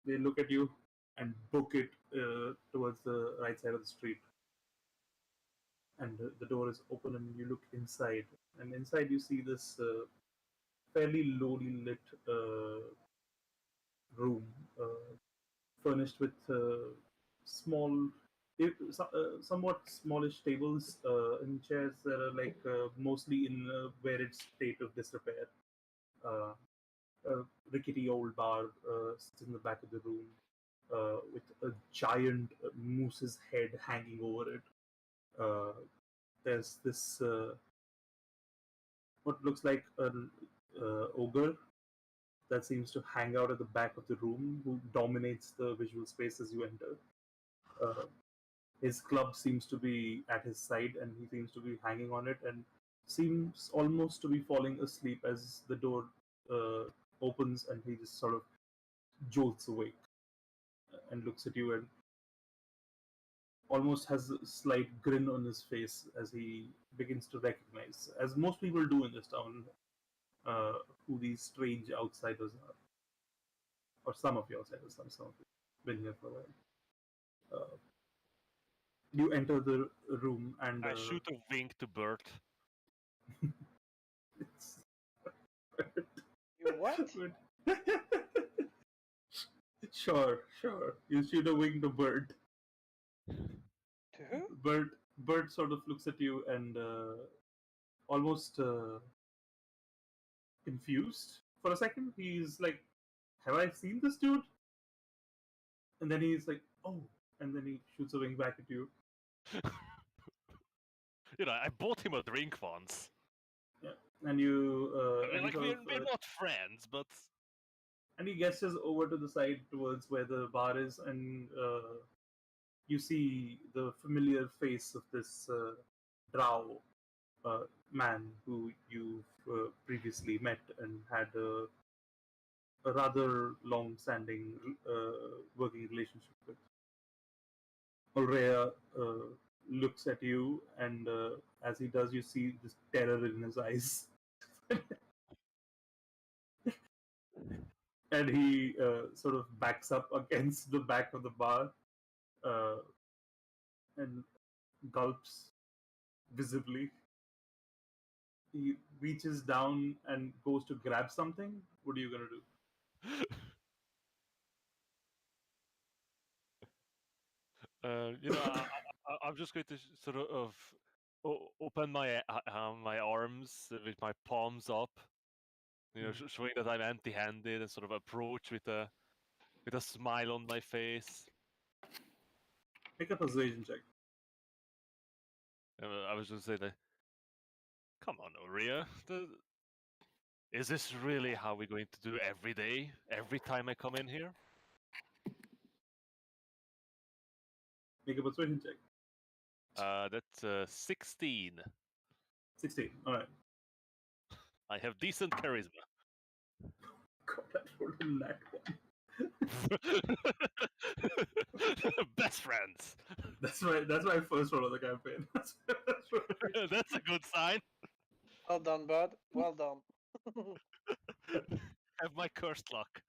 they look at you and book it towards the right side of the street. And the door is open, and you look inside, and inside you see this fairly lowly lit room, furnished with small, somewhat smallish tables and chairs that are like mostly in a varied state of disrepair. Uh, a rickety old bar sits in the back of the room with a giant moose's head hanging over it. There's this what looks like an ogre that seems to hang out at the back of the room, who dominates the visual space as you enter. Uh, His club seems to be at his side, and he seems to be hanging on it, and seems almost to be falling asleep as the door uh, opens, and he just sort of jolts awake and looks at you and almost has a slight grin on his face as he begins to recognize, as most people do in this town, who these strange outsiders are. Or some of you outsiders, some of you been here for a while. You enter the room and I shoot a wink to Bert. it's You what? Sure. You shoot a wing to Bird. To who? Bird sort of looks at you and almost confused for a second. He's like, "Have I seen this dude?" And then he's like, "Oh," and then he shoots a wing back at you. I bought him a drink once. Yeah, and you. I mean, and he like, sort we're of, not friends, but and he gestures over to the side towards where the bar is, and you see the familiar face of this drow man who you've previously met and had a rather long-standing working relationship with. Ulrea looks at you, and as he does, you see this terror in his eyes. And he sort of backs up against the back of the bar uh, and gulps visibly. He reaches down and goes to grab something. What are you gonna do? I'm just going to sort of open my arms with my palms up, showing that I'm empty-handed, and sort of approach with a smile on my face. Make a persuasion check. I was just saying that. Come on, Oria. Is this really how we're going to do every day? Every time I come in here? Make a persuasion check. That's 16. 16. Alright. I have decent charisma. God, that rolled a nat one. Best friends. That's my first roll of the campaign. That's a good sign. Well done, bud. Well done. Have my cursed luck.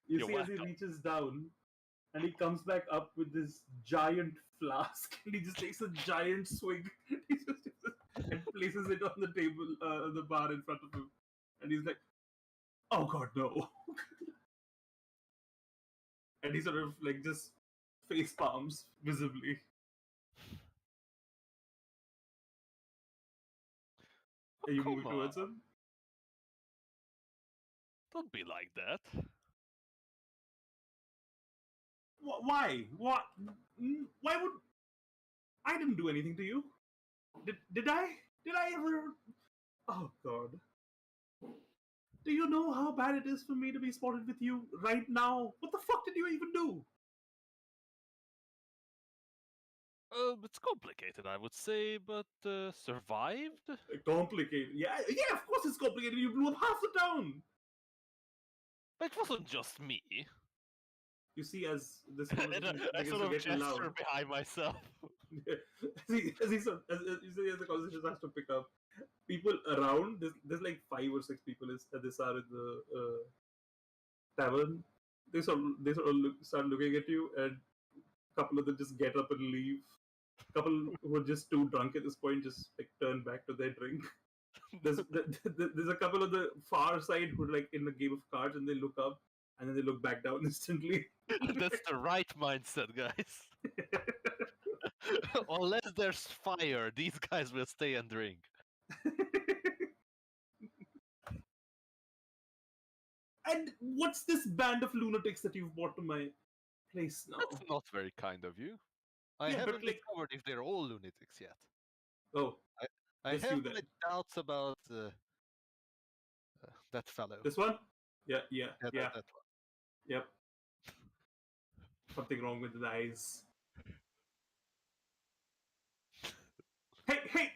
You You're see as he welcome. reaches down and he comes back up with this giant flask and he just takes a giant swig and places it on the table, the bar in front of him. And he's like, "Oh god, no." And he sort of like just face palms visibly. Are you Come moving towards on. him? Don't be like that. Why? What? Why would I didn't do anything to you? Did I? Did I ever? Oh god. Do you know how bad it is for me to be spotted with you right now? What the fuck did you even do? It's complicated, I would say, but survived? Complicated. Yeah, of course it's complicated. You blew up half the town. But it wasn't just me. You see, as this And conversation I begins sort to of get loud, gesture behind myself. as you see, as the conversation starts to pick up, people around, there's like 5 or 6 people that this are in the tavern. They sort of start looking at you, and a couple of them just get up and leave. A couple who are just too drunk at this point just like turn back to their drink. There's a couple of the far side who are like in the game of cards, and they look up and then they look back down instantly. That's the right mindset, guys. Unless there's fire, these guys will stay and drink. And what's this band of lunatics that you've brought to my place now? That's not very kind of you. I Yeah, but, haven't like- discovered if they're all lunatics yet. Oh, I Just you have then. my doubts about that fellow. this one? Yeah. Yeah, that one. Yep. something wrong with his eyes. Hey!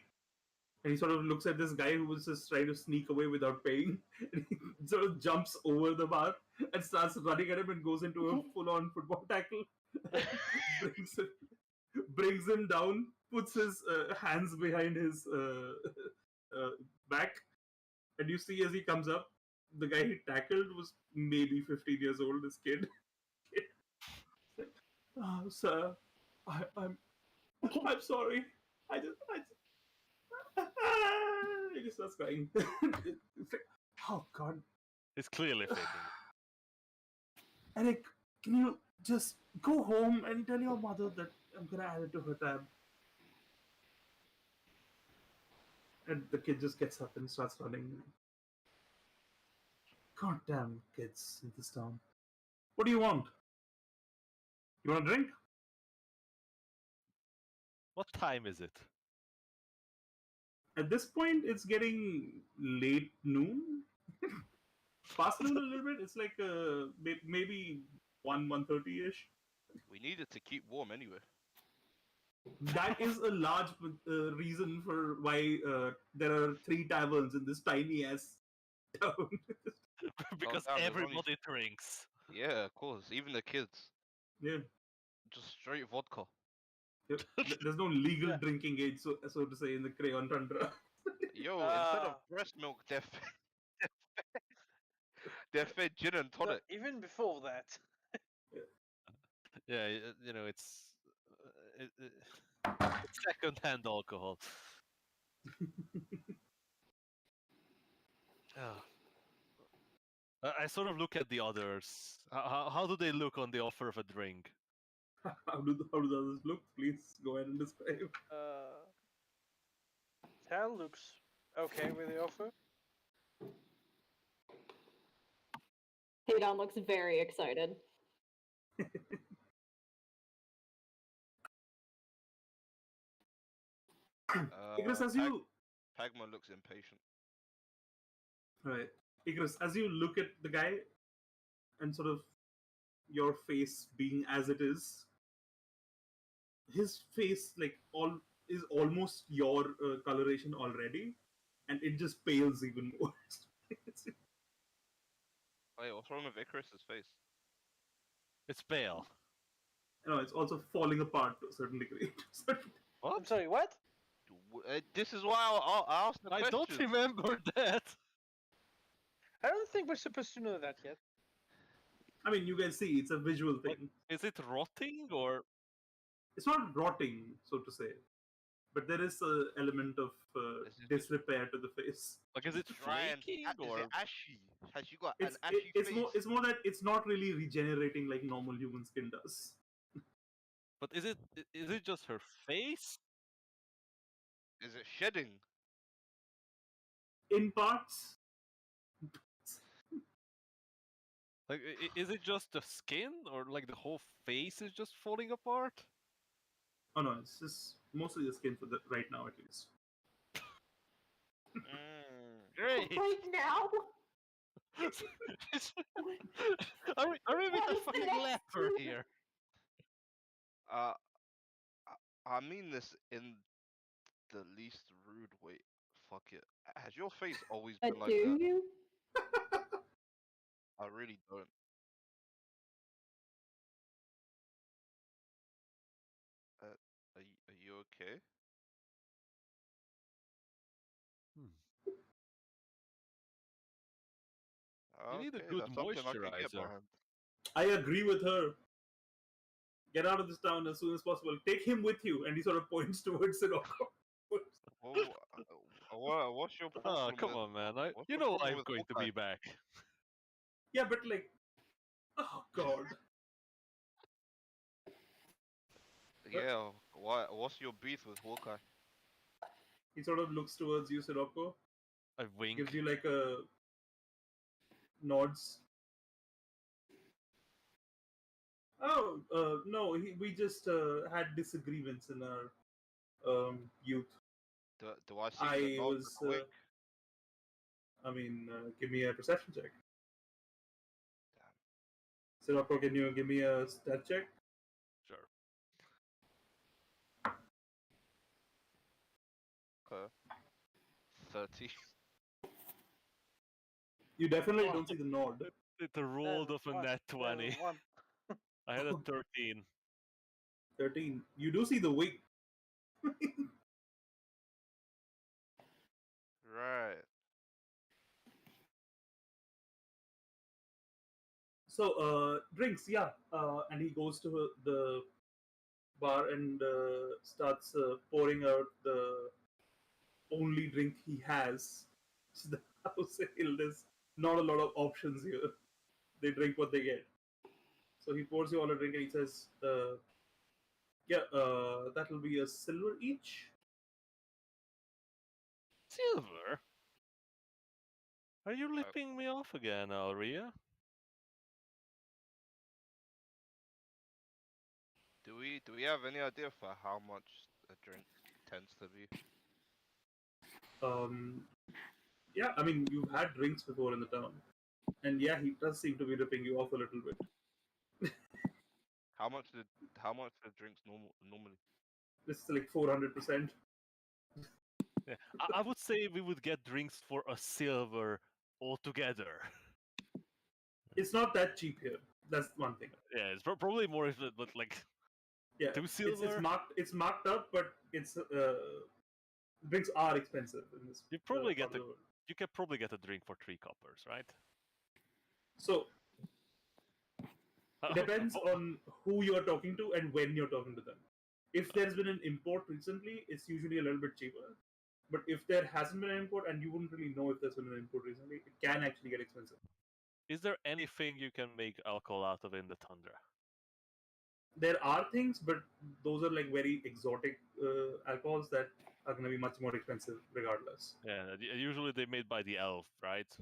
And he sort of looks at this guy who was just trying to sneak away without paying. And he sort of jumps over the bar and starts running at him and goes into a full-on football tackle. brings him down, puts his hands behind his back, and you see as he comes up, the guy he tackled was maybe 15 years old, this kid. Oh, sir, I'm sorry. I just he just starts crying. It's like, oh God, It's clearly faking. Eric, can you just go home and tell your mother that I'm gonna add it to her tab? And the kid just gets up and starts running. God damn kids in this town. What do you want? You want a drink? What time is it? At this point, it's getting late noon. Past noon a little bit. It's like maybe 1:30 ish. We need it to keep warm anyway. That is a large reason for why there are 3 taverns in this tiny ass town. Because damn, there's everybody drinks. Yeah, of course. Even the kids. Yeah. Just straight vodka. Yep. There's no legal Yeah. drinking age, so to say, in the Kreon Tundra. Yo, instead of Ah. breast milk, they're fed gin and No, tonic. even before that. Yeah, you know, it's second-hand alcohol. Ah. I sort of look at the others. How do they look on the offer of a drink? How do the others look? Please go ahead and describe. Tal looks okay with the offer. Hadon looks very excited. Igris, as you Pagma looks impatient. right, Igris, as you look at the guy, and sort of your face being as it is, his face is almost your coloration already, and it just pales even more. Wait, what's wrong with Icarus's face? It's pale. It's also falling apart to a certain degree. I'm What? sorry, what? This is why I asked the I question. don't remember that. I don't think we're supposed to know that yet. I mean, you guys see, it's a visual thing. Like, is it rotting or? It's not rotting, so to say, but there is an element of Is it disrepair to the face. Like, is it dry and flaking is or? it ashy? Has you got It's an ashy it's face? more that it's not really regenerating like normal human skin does. But is it just her face? Is it shedding? In parts, Like, is it just the skin, or like the whole face is just falling apart? oh no, it's just mostly the skin for the right now at least. Great. Right now? are we What with the is the fucking next leper move? here? I mean this in the least rude way. Fuck it. Has your face always But been like do that? you? I really don't. Are you okay? You need a Okay, good that's something I can get moisturizer. behind. I agree with her. Get out of this town as soon as possible. Take him with you, and he sort of points towards Sirocco. What's your Oh, problem come with? on, man! What's You your know problem I'm with going to Hawkeye? be back. Yeah, but like, oh God. Yeah. Why? What's your beef with Hawkeye? He sort of looks towards you, Sirocco. I wink. Gives you like a nods. Oh, no, we just had disagreements in our youth. Do I see I the nod, the was, quick? give me a perception check. Damn. Sirocco, can you give me a stat check? copper. 30. You definitely don't see the nod. It rolled off a One, net 20. one. I had a 13. 13. You do see the wing. Right. So, drinks, yeah. And he goes to the bar and starts pouring out the only drink he has. So the house ale, there's not a lot of options here. They drink what they get. So he pours you all a drink and he says, yeah, that'll be a silver each. Silver? Are you lipping me off again, Alria? Do we have any idea for how much a drink tends to be? Yeah, I mean, you've had drinks before in the town. And yeah, he does seem to be ripping you off a little bit. How much the drinks normally? This is like 400%. Yeah. I would say we would get drinks for a silver altogether. It's not that cheap here. That's one thing. Yeah, it's probably more if it, but like Yeah, 2 it's silver. marked up, but it's drinks are expensive in this. You probably part get of the a world. you can probably get a drink for 3 coppers, right? So it depends on who you're talking to and when you're talking to them. If there's been an import recently, it's usually a little bit cheaper. But if there hasn't been an import, and you wouldn't really know if there's been an import recently, it can actually get expensive. Is there anything you can make alcohol out of in the Tundra? There are things, but those are like very exotic alcohols that are going to be much more expensive regardless. Yeah, usually they're made by the elf, right?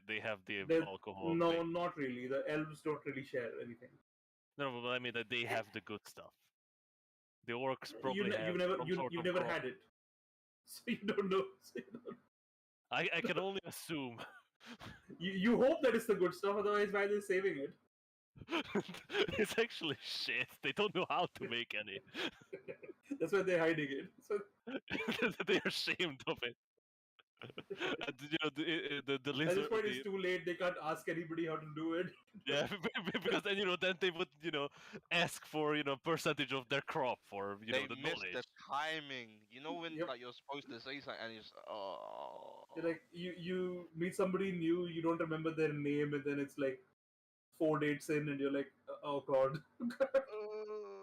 They have the There- alcohol. No, not really. The elves don't really share anything. No, but I mean that they have the good stuff. The orcs probably have some sort You've of never grog. had it, so you don't know. So you, don't- I can only assume. you hope that it's the good stuff. Otherwise, why are they saving it? It's actually shit. They don't know how to make any. That's why they're hiding it. So They're ashamed of it. And, you know, the at this lizard. point, it's too late. They can't ask anybody how to do it. Yeah, because then then they would ask for percentage of their crop for They the missed knowledge. the timing. You know when Yep. like you're supposed to say something and it's You're like you meet somebody new, you don't remember their name, and then it's like 4 dates in, and you're like, oh god.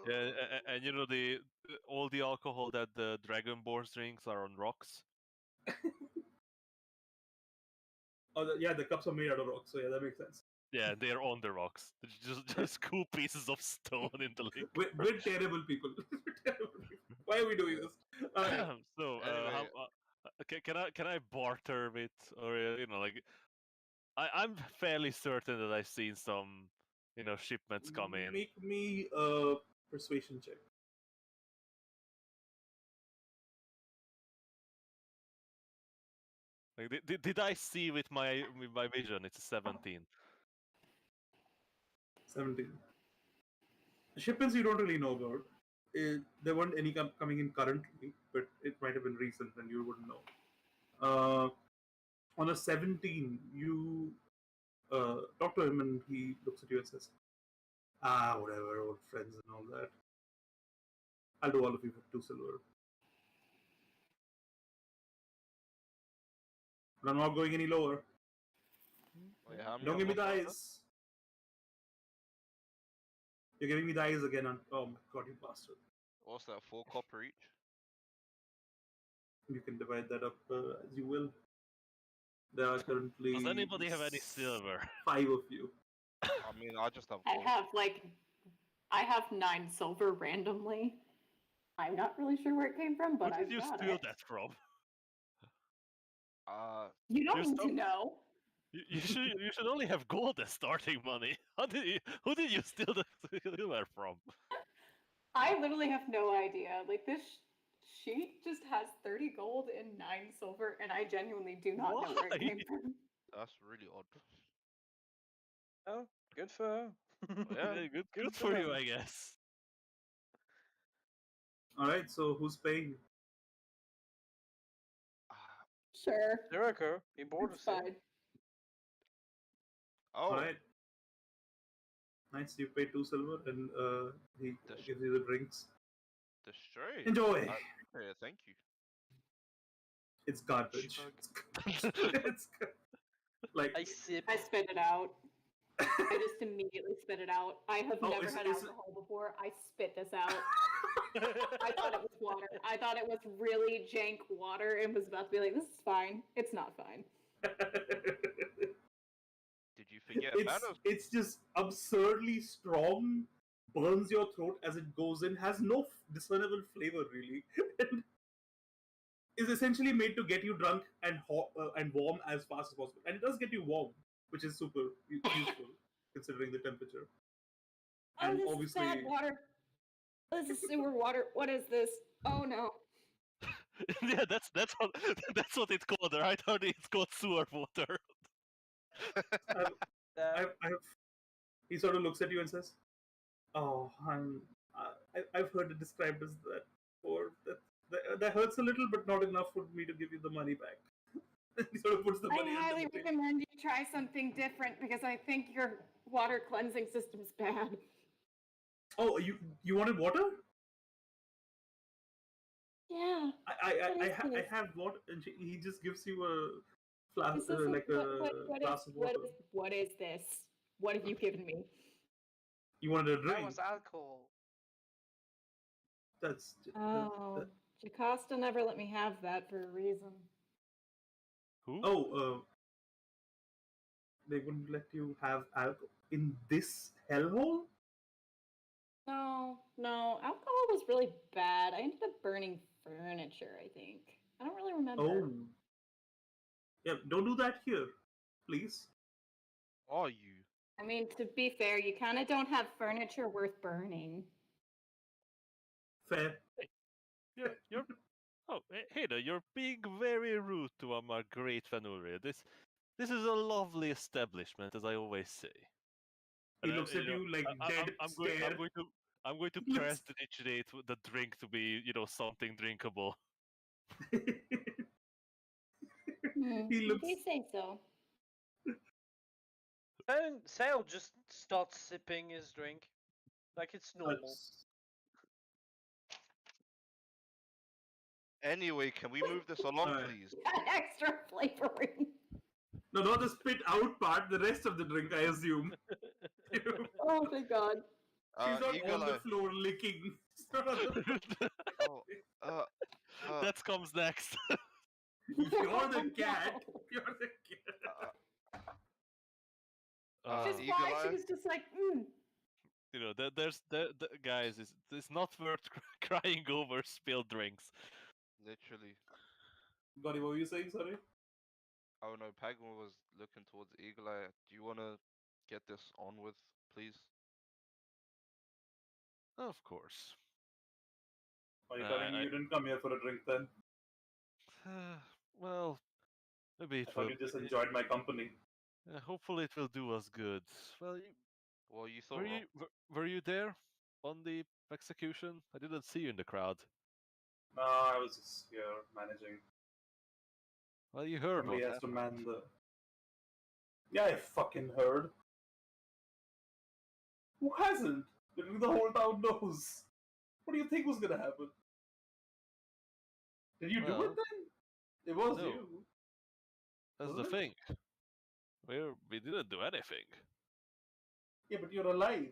Yeah, and the all the alcohol that the Dragonborn drinks are on rocks. Yeah, the cups are made out of rock, so yeah, that makes sense. Yeah, they're on the rocks. Just cool pieces of stone in the lake. We're terrible people. We're terrible people. Why are we doing this? Alright. So, Anyway. can I barter with, or like, I'm fairly certain that I've seen some shipments come in. Make me a persuasion check. Like, did I see with my vision? It's a 17. 17. Shipments you don't really know about. There weren't any coming in currently, but it might have been recent and you wouldn't know. On a 17, you talk to him and he looks at you and says, whatever, old friends and all that. I'll do all of you for 2 silver. But I'm not going any lower. Wait, how many Don't give me the of us are there? eyes. You're giving me the eyes again. Oh my god, you bastard. What's that? 4 copper each? You can divide that up as you will. There are currently. Does anybody have any silver? 5 of you. I mean, I just have I gold. I have 9 silver randomly. I'm not really sure where it came from, but Who I've did you got steal it. that from? You don't Your need to stuff? know. You should only have gold as starting money. Who did you steal the silver from? I literally have no idea. Like this sheet just has 30 gold and 9 silver, and I genuinely do not know where it came from. That's really odd. Oh, good for her. Yeah, good Good for you, job. I guess. Alright, so who's paying? Sure. Jericho, he bought It's us in. fine. Oh, Alright. Nice, you pay 2 silver and he This- gives you the drinks. the straight. Enjoy! Yeah, thank you. It's garbage. Shrug. It's like I sip. I spit it out. I just immediately spit it out. I have Oh, never is- had is it- alcohol before. I spit this out. I thought it was water. I thought it was really jank water and was about to be like, this is fine. It's not fine. Did you forget Thanos? it's just absurdly strong, burns your throat as it goes in, has no discernible flavor really, and is essentially made to get you drunk and and warm as fast as possible. And it does get you warm, which is super useful considering the temperature. Oh, And this is obviously, bad water. This is sewer water. What is this? Oh no. Yeah, that's what that's what it's called, right? Or it's called sewer water. he sort of looks at you and says, "Oh, I've heard it described as that, or that hurts a little, but not enough for me to give you the money back." He sort of puts the I money highly under the table. recommend you try something different because I think your water cleansing system's bad. Oh, you wanted water? Yeah. I have water, and he just gives you a flask, This isn't like a glass of water. what is this? What have you given me? You wanted a That drink? was alcohol. That's Oh, Jocasta never let me have that for a reason. Who? oh, they wouldn't let you have alcohol in this hellhole. No, alcohol was really bad. I ended up burning furniture, I think. I don't really remember. Oh, yeah. Don't do that here, please. Are you? I mean, to be fair, you kind of don't have furniture worth burning. Fair. You're oh, Heda, you're being very rude to our great Vanuri. This is a lovely establishment, as I always say. He And, looks at you like dead stare. I'm going to He looks- prestidigitate the drink to be, something drinkable. He looks. If you say so. And Sale just starts sipping his drink like it's normal. Anyway, can we move this along, Alright. please? Extra flavoring. No, not the spit out part. The rest of the drink, I assume. Oh, thank God. She's not Eagle on the Eye. floor licking. She's not on the- Oh, That comes next. You're the cat. You're the cat. Which is Eagle why she Eye? was just like, There's guys, it's not worth crying over spilled drinks. Literally. Gotti, what were you saying? Sorry. Oh no, Pagma was looking towards Eagle Eye. Do you want to get this on with, please? Of course. Are you telling me you didn't come here for a drink then? Well, maybe I it thought will. you just enjoyed my company. Hopefully, it will do us good. Well, Well, you thought were wrong. were you there on the execution? I didn't see you in the crowd. No, I was just here managing. Well, you heard Somebody what has to happened. man the. Yeah, I fucking heard. Who hasn't? Literally, the whole town knows. What do you think was gonna happen? Did you do Well, it then? It was no. you. That's Was the it? thing. We didn't do anything. Yeah, but you're alive.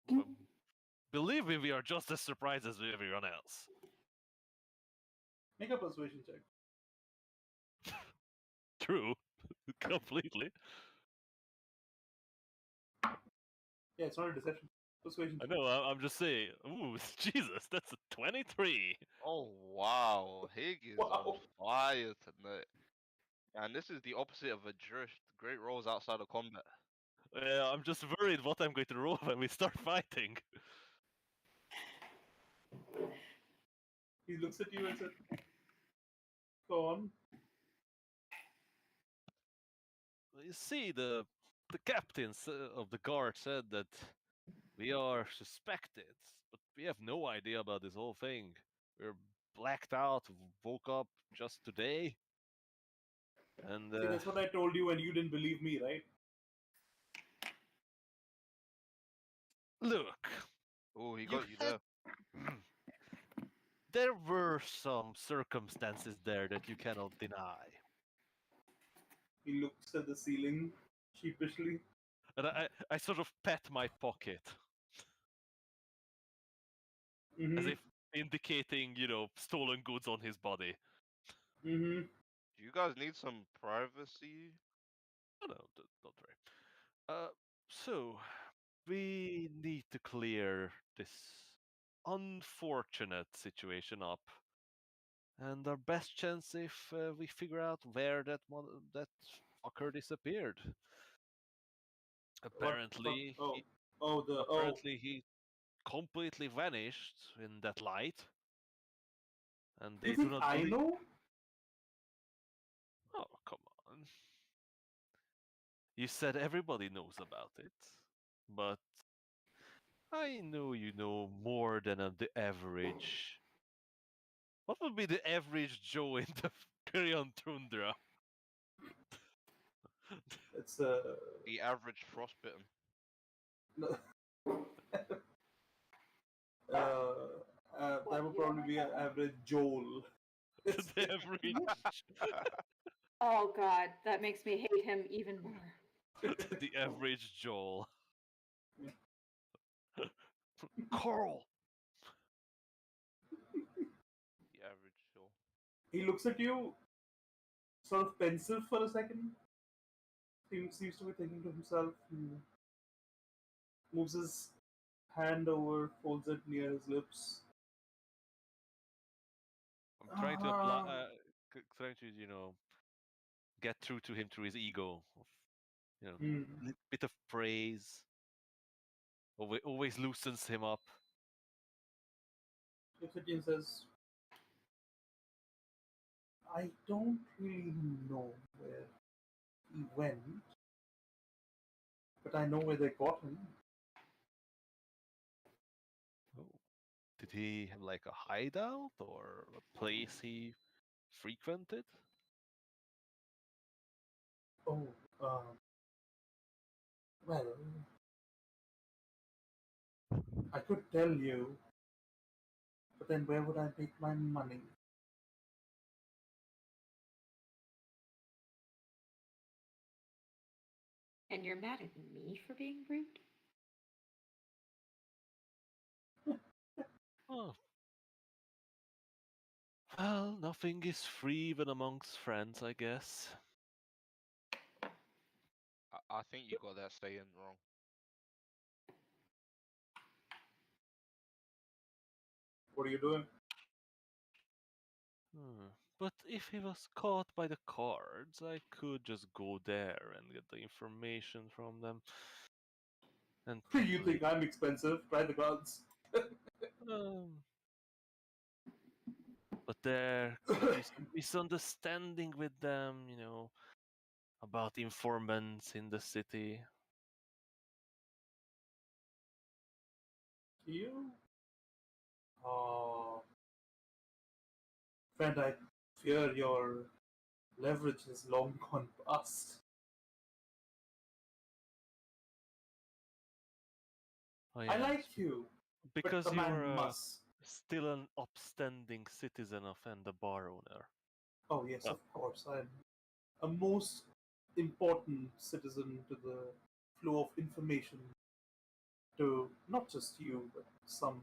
But believe me, we are just as surprised as everyone else. Make a persuasion check. True, completely. Yeah, it's not a deception. Persuasion I check. know. I'm just saying. Ooh, Jesus, that's a 23. Oh wow, Hig is on Wow. fire tonight. And this is the opposite of a drift. Great rolls outside of combat. I'm just worried what I'm going to roll when we start fighting. He looks at you and says, "Go on." You see, the captains of the guard said that we are suspected, but we have no idea about this whole thing. We're blacked out, woke up just today. And See, that's what I told you and you didn't believe me, right? look, Oh, he you got you had there. there were some circumstances there that you cannot deny. He looks at the ceiling sheepishly. And I sort of pat my pocket as Mm-hmm. if indicating, stolen goods on his body. Mm-hmm. Do you guys need some privacy? Oh, no, don't worry. So we need to clear this unfortunate situation up, and our best chance if we figure out where that fucker disappeared. What the fuck? Apparently, Oh. he Oh. apparently he completely vanished in that light, and You they do think not I believe. know? Oh, come on! You said everybody knows about it, but I know you know more than the average. What would be the average Joe in the Kreon Tundra? It's The average frostbitten. that would probably be an average Joel. The average, Oh god, that makes me hate him even more. the average Joel. Carl. The average Joe. He looks at you, sort of pensive for a second. He seems to be thinking to himself. He moves his hand over, folds it near his lips. I'm trying to apply, Ah, trying to get through to him through his ego. Of, hmm. bit of praise. Always loosens him up. Looks at you and says, I don't really know where he went, but I know where they got him. Oh. Did he have like a hideout or a place he frequented? Oh, well, I could tell you, but then where would I make my money? And you're mad at me for being rude? Oh. Well, nothing is free even amongst friends, I guess. I think you got that saying wrong. What are you doing? But if he was caught by the cards, I could just go there and get the information from them. And You probably, think I'm expensive? Try the cards. um, but there could be some misunderstanding with them, about informants in the city. You? Oh, friend, I fear your leverage has long gone past. Oh I yes, like you, but because a man you're must. still an upstanding citizen of and a bar owner. Oh, yes, Well, of course. I'm a most important citizen to the flow of information to not just you, but some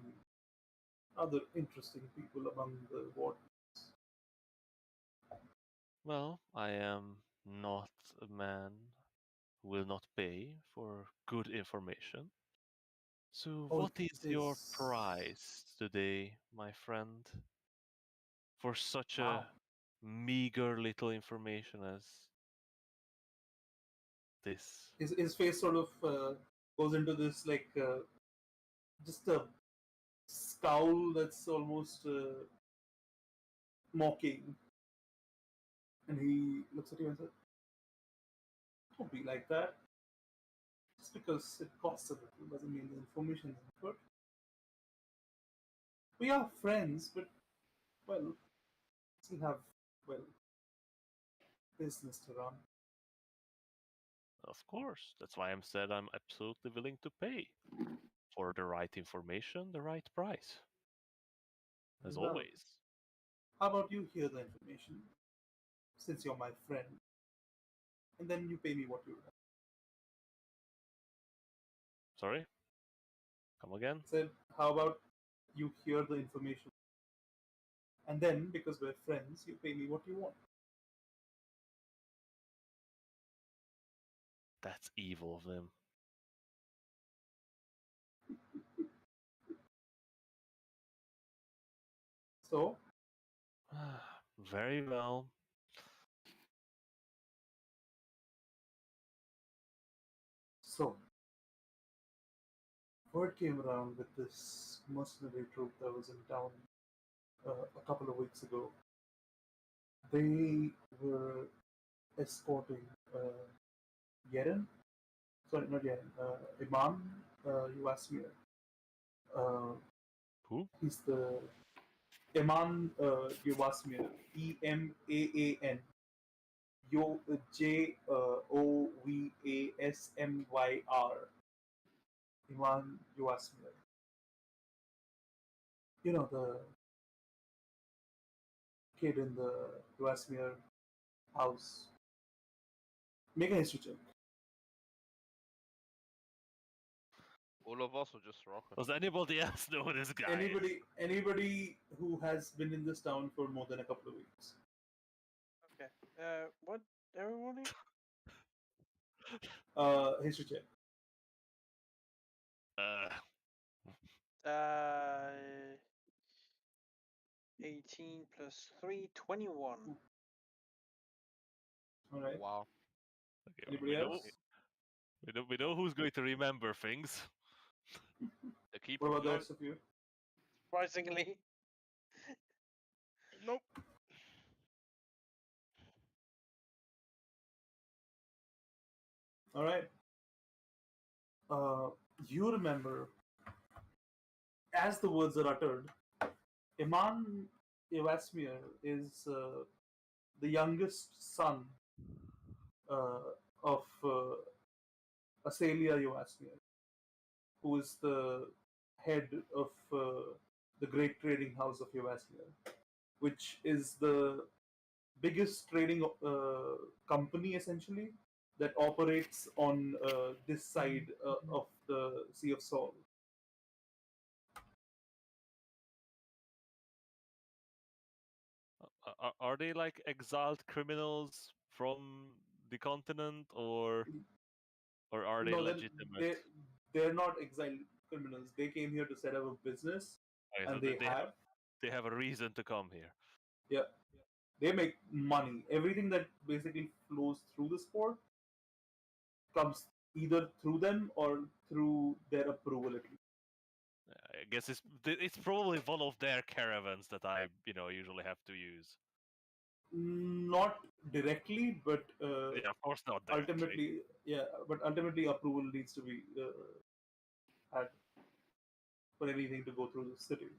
other interesting people among the wardens. well, I am not a man who will not pay for good information. So, Oh, what is it your is. price today, my friend, for such a Wow. meager little information as this? His face sort of goes into this, like, just a scowl that's almost mocking. And he looks at you and says, don't be like that. Just because it costs a little doesn't mean the information isn't good. We are friends, but, well, still have, well, business to run. Of course. That's why I'm said I'm absolutely willing to pay for the right information, the right price. As Well, always. how about you hear the information, since you're my friend, and then you pay me what you want? Sorry? Come again? Said, how about you hear the information, and then because we're friends, you pay me what you want? That's evil of them. So, Very well. so word came around with this mercenary troop that was in town a couple of weeks ago. They were escorting Yeren, sorry, not Yeren, Iman Yuasmir. Who? He's the Iman Yuasmir, Emaan, Jovasmyr, Iman Yuasmir. You know, the kid in the Yuasmir house. Make a history check. All of us or just Rocco? Does anybody else know this guy? Anybody who has been in this town for more than a couple of weeks. Okay. What? Everybody? History check. Uh, 18 plus 3, 21. All right. Wow. Okay, Anybody else? we know who's going to remember things. The keep What of about the note? rest of you? Surprisingly. Nope. All right. You remember, as the words are uttered, Iman Evasmir is the youngest son of Asalia Evasmir, who is the head of the great trading house of Evasmir, which is the biggest trading company essentially that operates on this side of the Sea of Sol. Are they like exiled criminals from the continent, or are they No, legitimate? they're not exiled criminals. They came here to set up a business, Okay, so and they have. they have a reason to come here. Yeah, they make money. Everything that basically flows through the sport comes either through them or through their approval at least. I guess it's probably one of their caravans that I usually have to use. Not directly, but Yeah, of course not directly. ultimately approval needs to be had for anything to go through the city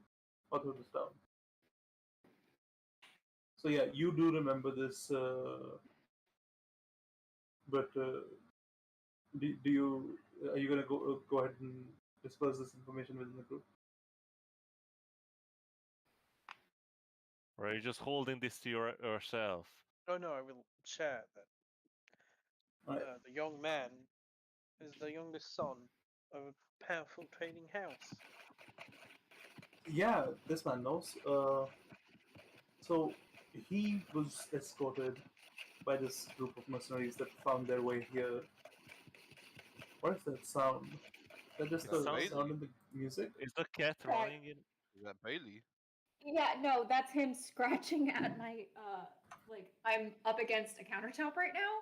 or through this town. So yeah, you do remember this, but do you are you gonna go ahead and disperse this information within the group? Or are you just holding this to yourself? Oh no, I will share that. Right. The young man is the youngest son of a powerful trading house. Yeah, this man knows. So he was escorted by this group of mercenaries that found their way here. What is that sound? Is that just Is that the Bailey? sound of the music? Is the cat Right. running in? Is that Bailey? Yeah, no, that's him scratching at my like I'm up against a countertop right now,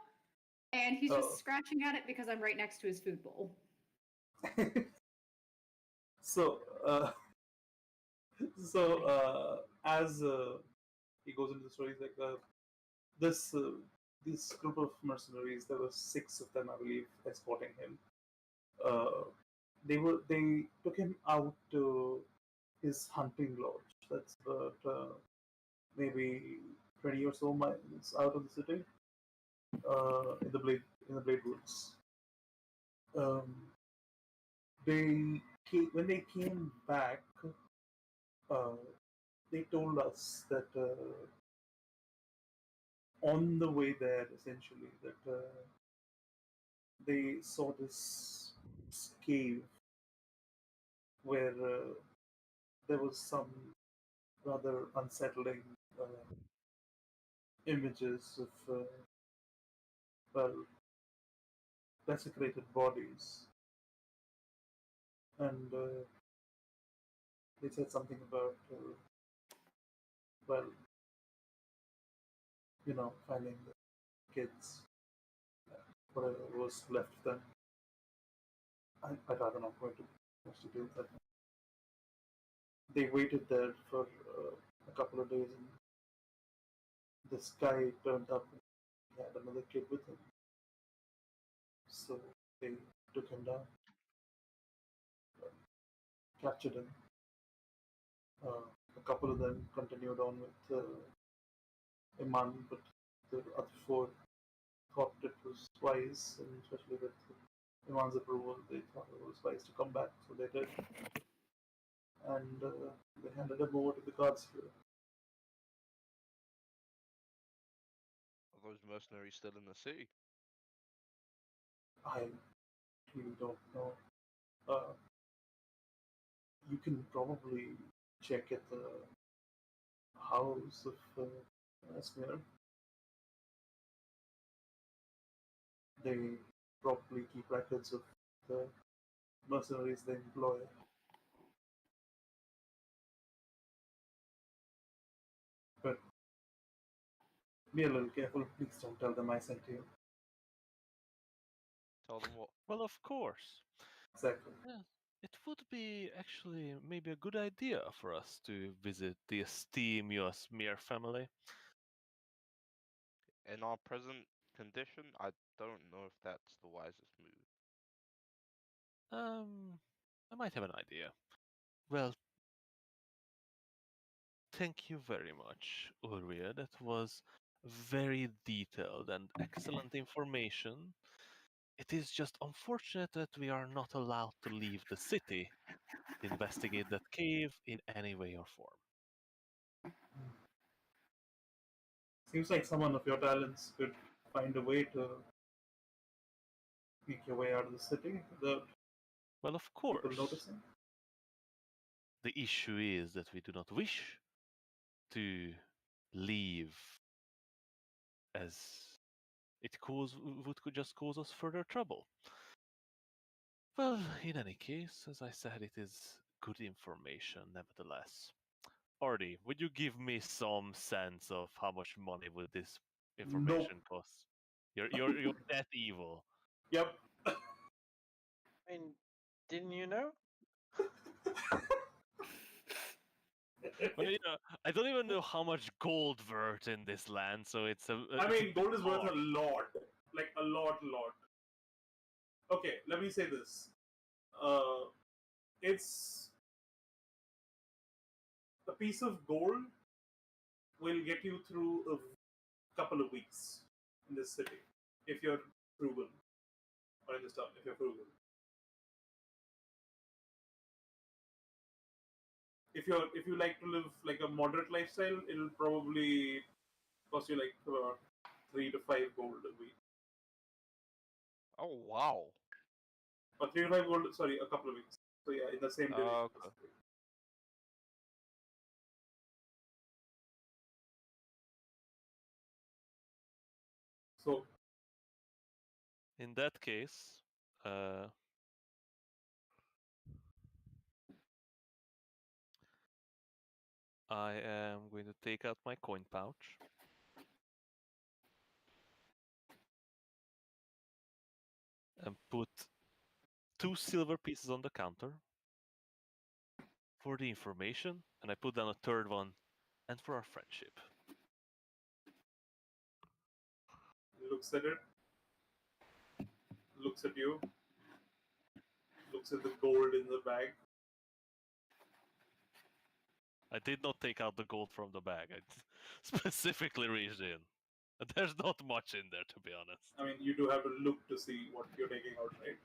and he's Oh. just scratching at it because I'm right next to his food bowl. So, as he goes into the story, he's like this this group of mercenaries. There were 6 of them, I believe, escorting him. They took him out to his hunting lodge. That's about maybe 20 or so miles out of the city. in the Blade Woods. When they came back, uh, they told us that on the way there, essentially, that they saw this cave where there was some rather unsettling images of well desecrated bodies, and they said something about well, finding the kids, whatever was left of them. I'd rather not go into much detail. That they waited there for a couple of days, and this guy turned up and he had another kid with him. So they took him down, captured him. A couple of them continued on with Iman, but the other four thought it was wise, and especially with Iman's approval, they thought it was wise to come back, so they did. And they handed him over to the gods here. Are those mercenaries still in the city? I really don't know. Uh, you can probably check at the house of Esmir. They probably keep records of the mercenaries they employ. But be a little careful. Please don't tell them I sent you. Tell them what? Well, of course. Exactly. Yeah, it would be actually maybe a good idea for us to visit the esteemed Mir family. In our present condition, I don't know if that's the wisest move. I might have an idea. Well, thank you very much, Ulria. That was very detailed and excellent information. It is just unfortunate that we are not allowed to leave the city to investigate that cave in any way or form. Seems like someone of your talents could find a way to make your way out of the city without Well, of people course. noticing. The issue is that we do not wish to leave, as it would just cause us further trouble. Well, in any case, as I said, it is good information nevertheless. Artie, would you give me some sense of how much money would this Nope. information cost? You're that evil. Yep. I mean, didn't you know? Well, I don't even know how much gold worth in this land, so it's a. I it's a mean, bit gold is worth hard. a lot. Like a lot. Okay, let me say this. It's a piece of gold will get you through a couple of weeks in this city if you're frugal, or in this town if you're frugal. If you like to live like a moderate lifestyle, it'll probably cost you like about 3 to 5 gold a week. Oh wow. Or 3 to 5 gold. Sorry, a couple of weeks. So yeah, in the same division. Okay. So In that case, I am going to take out my coin pouch. And put 2 silver pieces on the counter for the information, and I put down a third one, and for our friendship. looks at it, looks at you, looks at the gold in the bag. I did not take out the gold from the bag. I specifically reached in There's not much in there, to be honest. I mean, you do have to look to see what you're taking out, right?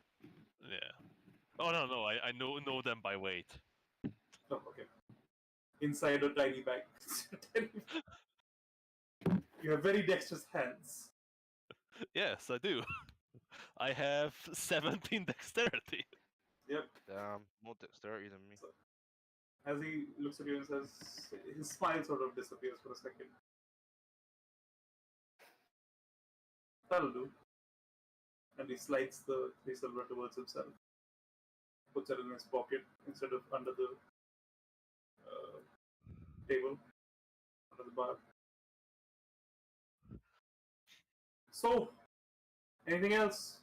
Yeah. Oh no, I know them by weight. Oh, okay. Inside a tiny bag. You have very dexterous hands. Yes, I do. I have 17 dexterity. Yep. Damn, more dexterity than me. As he looks at you and says, his smile sort of disappears for a second. That'll do. And he slides the 3 silver towards himself. Puts it in his pocket instead of under the table, under the bar. So, anything else?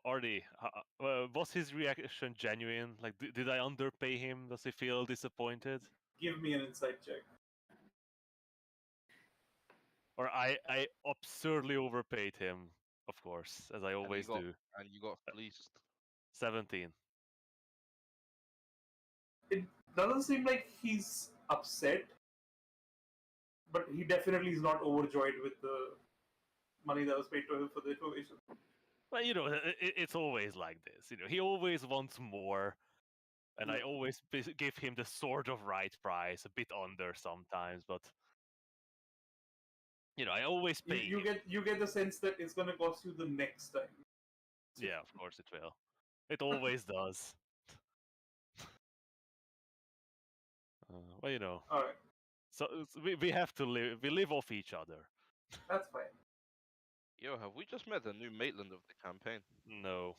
Artie, was his reaction genuine? Like, did I underpay him? Does he feel disappointed? Give me an insight check. Or I absurdly overpaid him, of course, as I always do. And you got fleeced. 17. It doesn't seem like he's upset, but he definitely is not overjoyed with the money that was paid to him for the information. Well, it's always like this. He always wants more, and I always give him the sort of right price, a bit under sometimes, but I always pay. You get the sense that it's gonna cost you the next time. Yeah, of course it will. It always does. Well, All right, so we have to live. We live off each other. that's fine. Yo, have we just met the new Maitland of the campaign? No,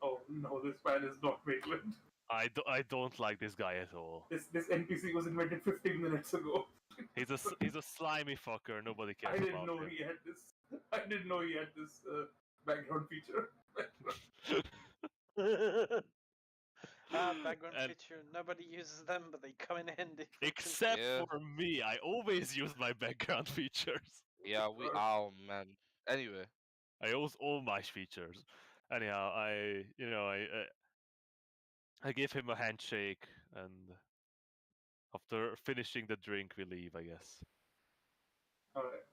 Oh no, this man is not Maitland. I don't like this guy at all. This NPC was invented 15 minutes ago. He's a slimy fucker. Nobody cares I didn't about know him. he had this. I didn't know he had this background feature. Background feature. Nobody uses them, but they come in handy. Except Yeah. for me, I always use my background features. Yeah, oh man. Anyway. I use all my features. Anyhow, I give him a handshake, and after finishing the drink, we leave, I guess. Alright.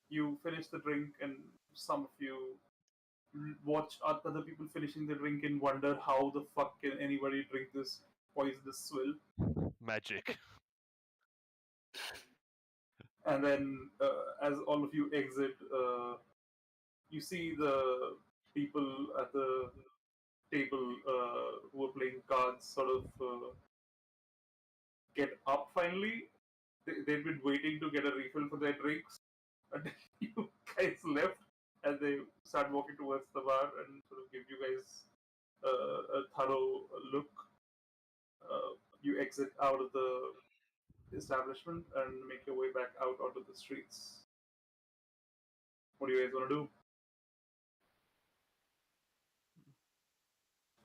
You finish the drink, and some of you watch other people finishing the drink and wonder how the fuck can anybody drink this poisonous swill. Magic. And then, as all of you exit, you see the people at the table who are playing cards sort of get up finally. They've been waiting to get a refill for their drinks until you guys left, and they start walking towards the bar and sort of give you guys a thorough look. You exit out of the establishment and make your way back out onto the streets. What do you guys want to do?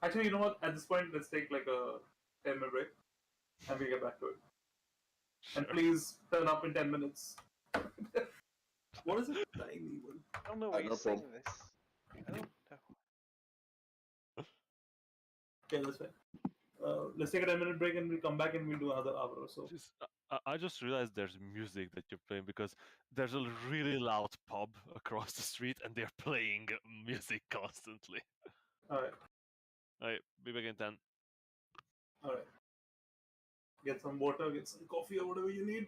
Actually, you know what? At this point, let's take like a 10-minute break and we get back to it. Sure. And please turn up in 10 minutes. What is it? Tiny one. I don't know why you're saying this. I don't know. Okay, that's fine. Let's take a 10-minute break and we'll come back and we'll do another hour or so. I just realized there's music that you're playing because there's a really loud pub across the street and they're playing music constantly. Alright. Alright, be back in 10. Alright. Get some water, get some coffee or whatever you need.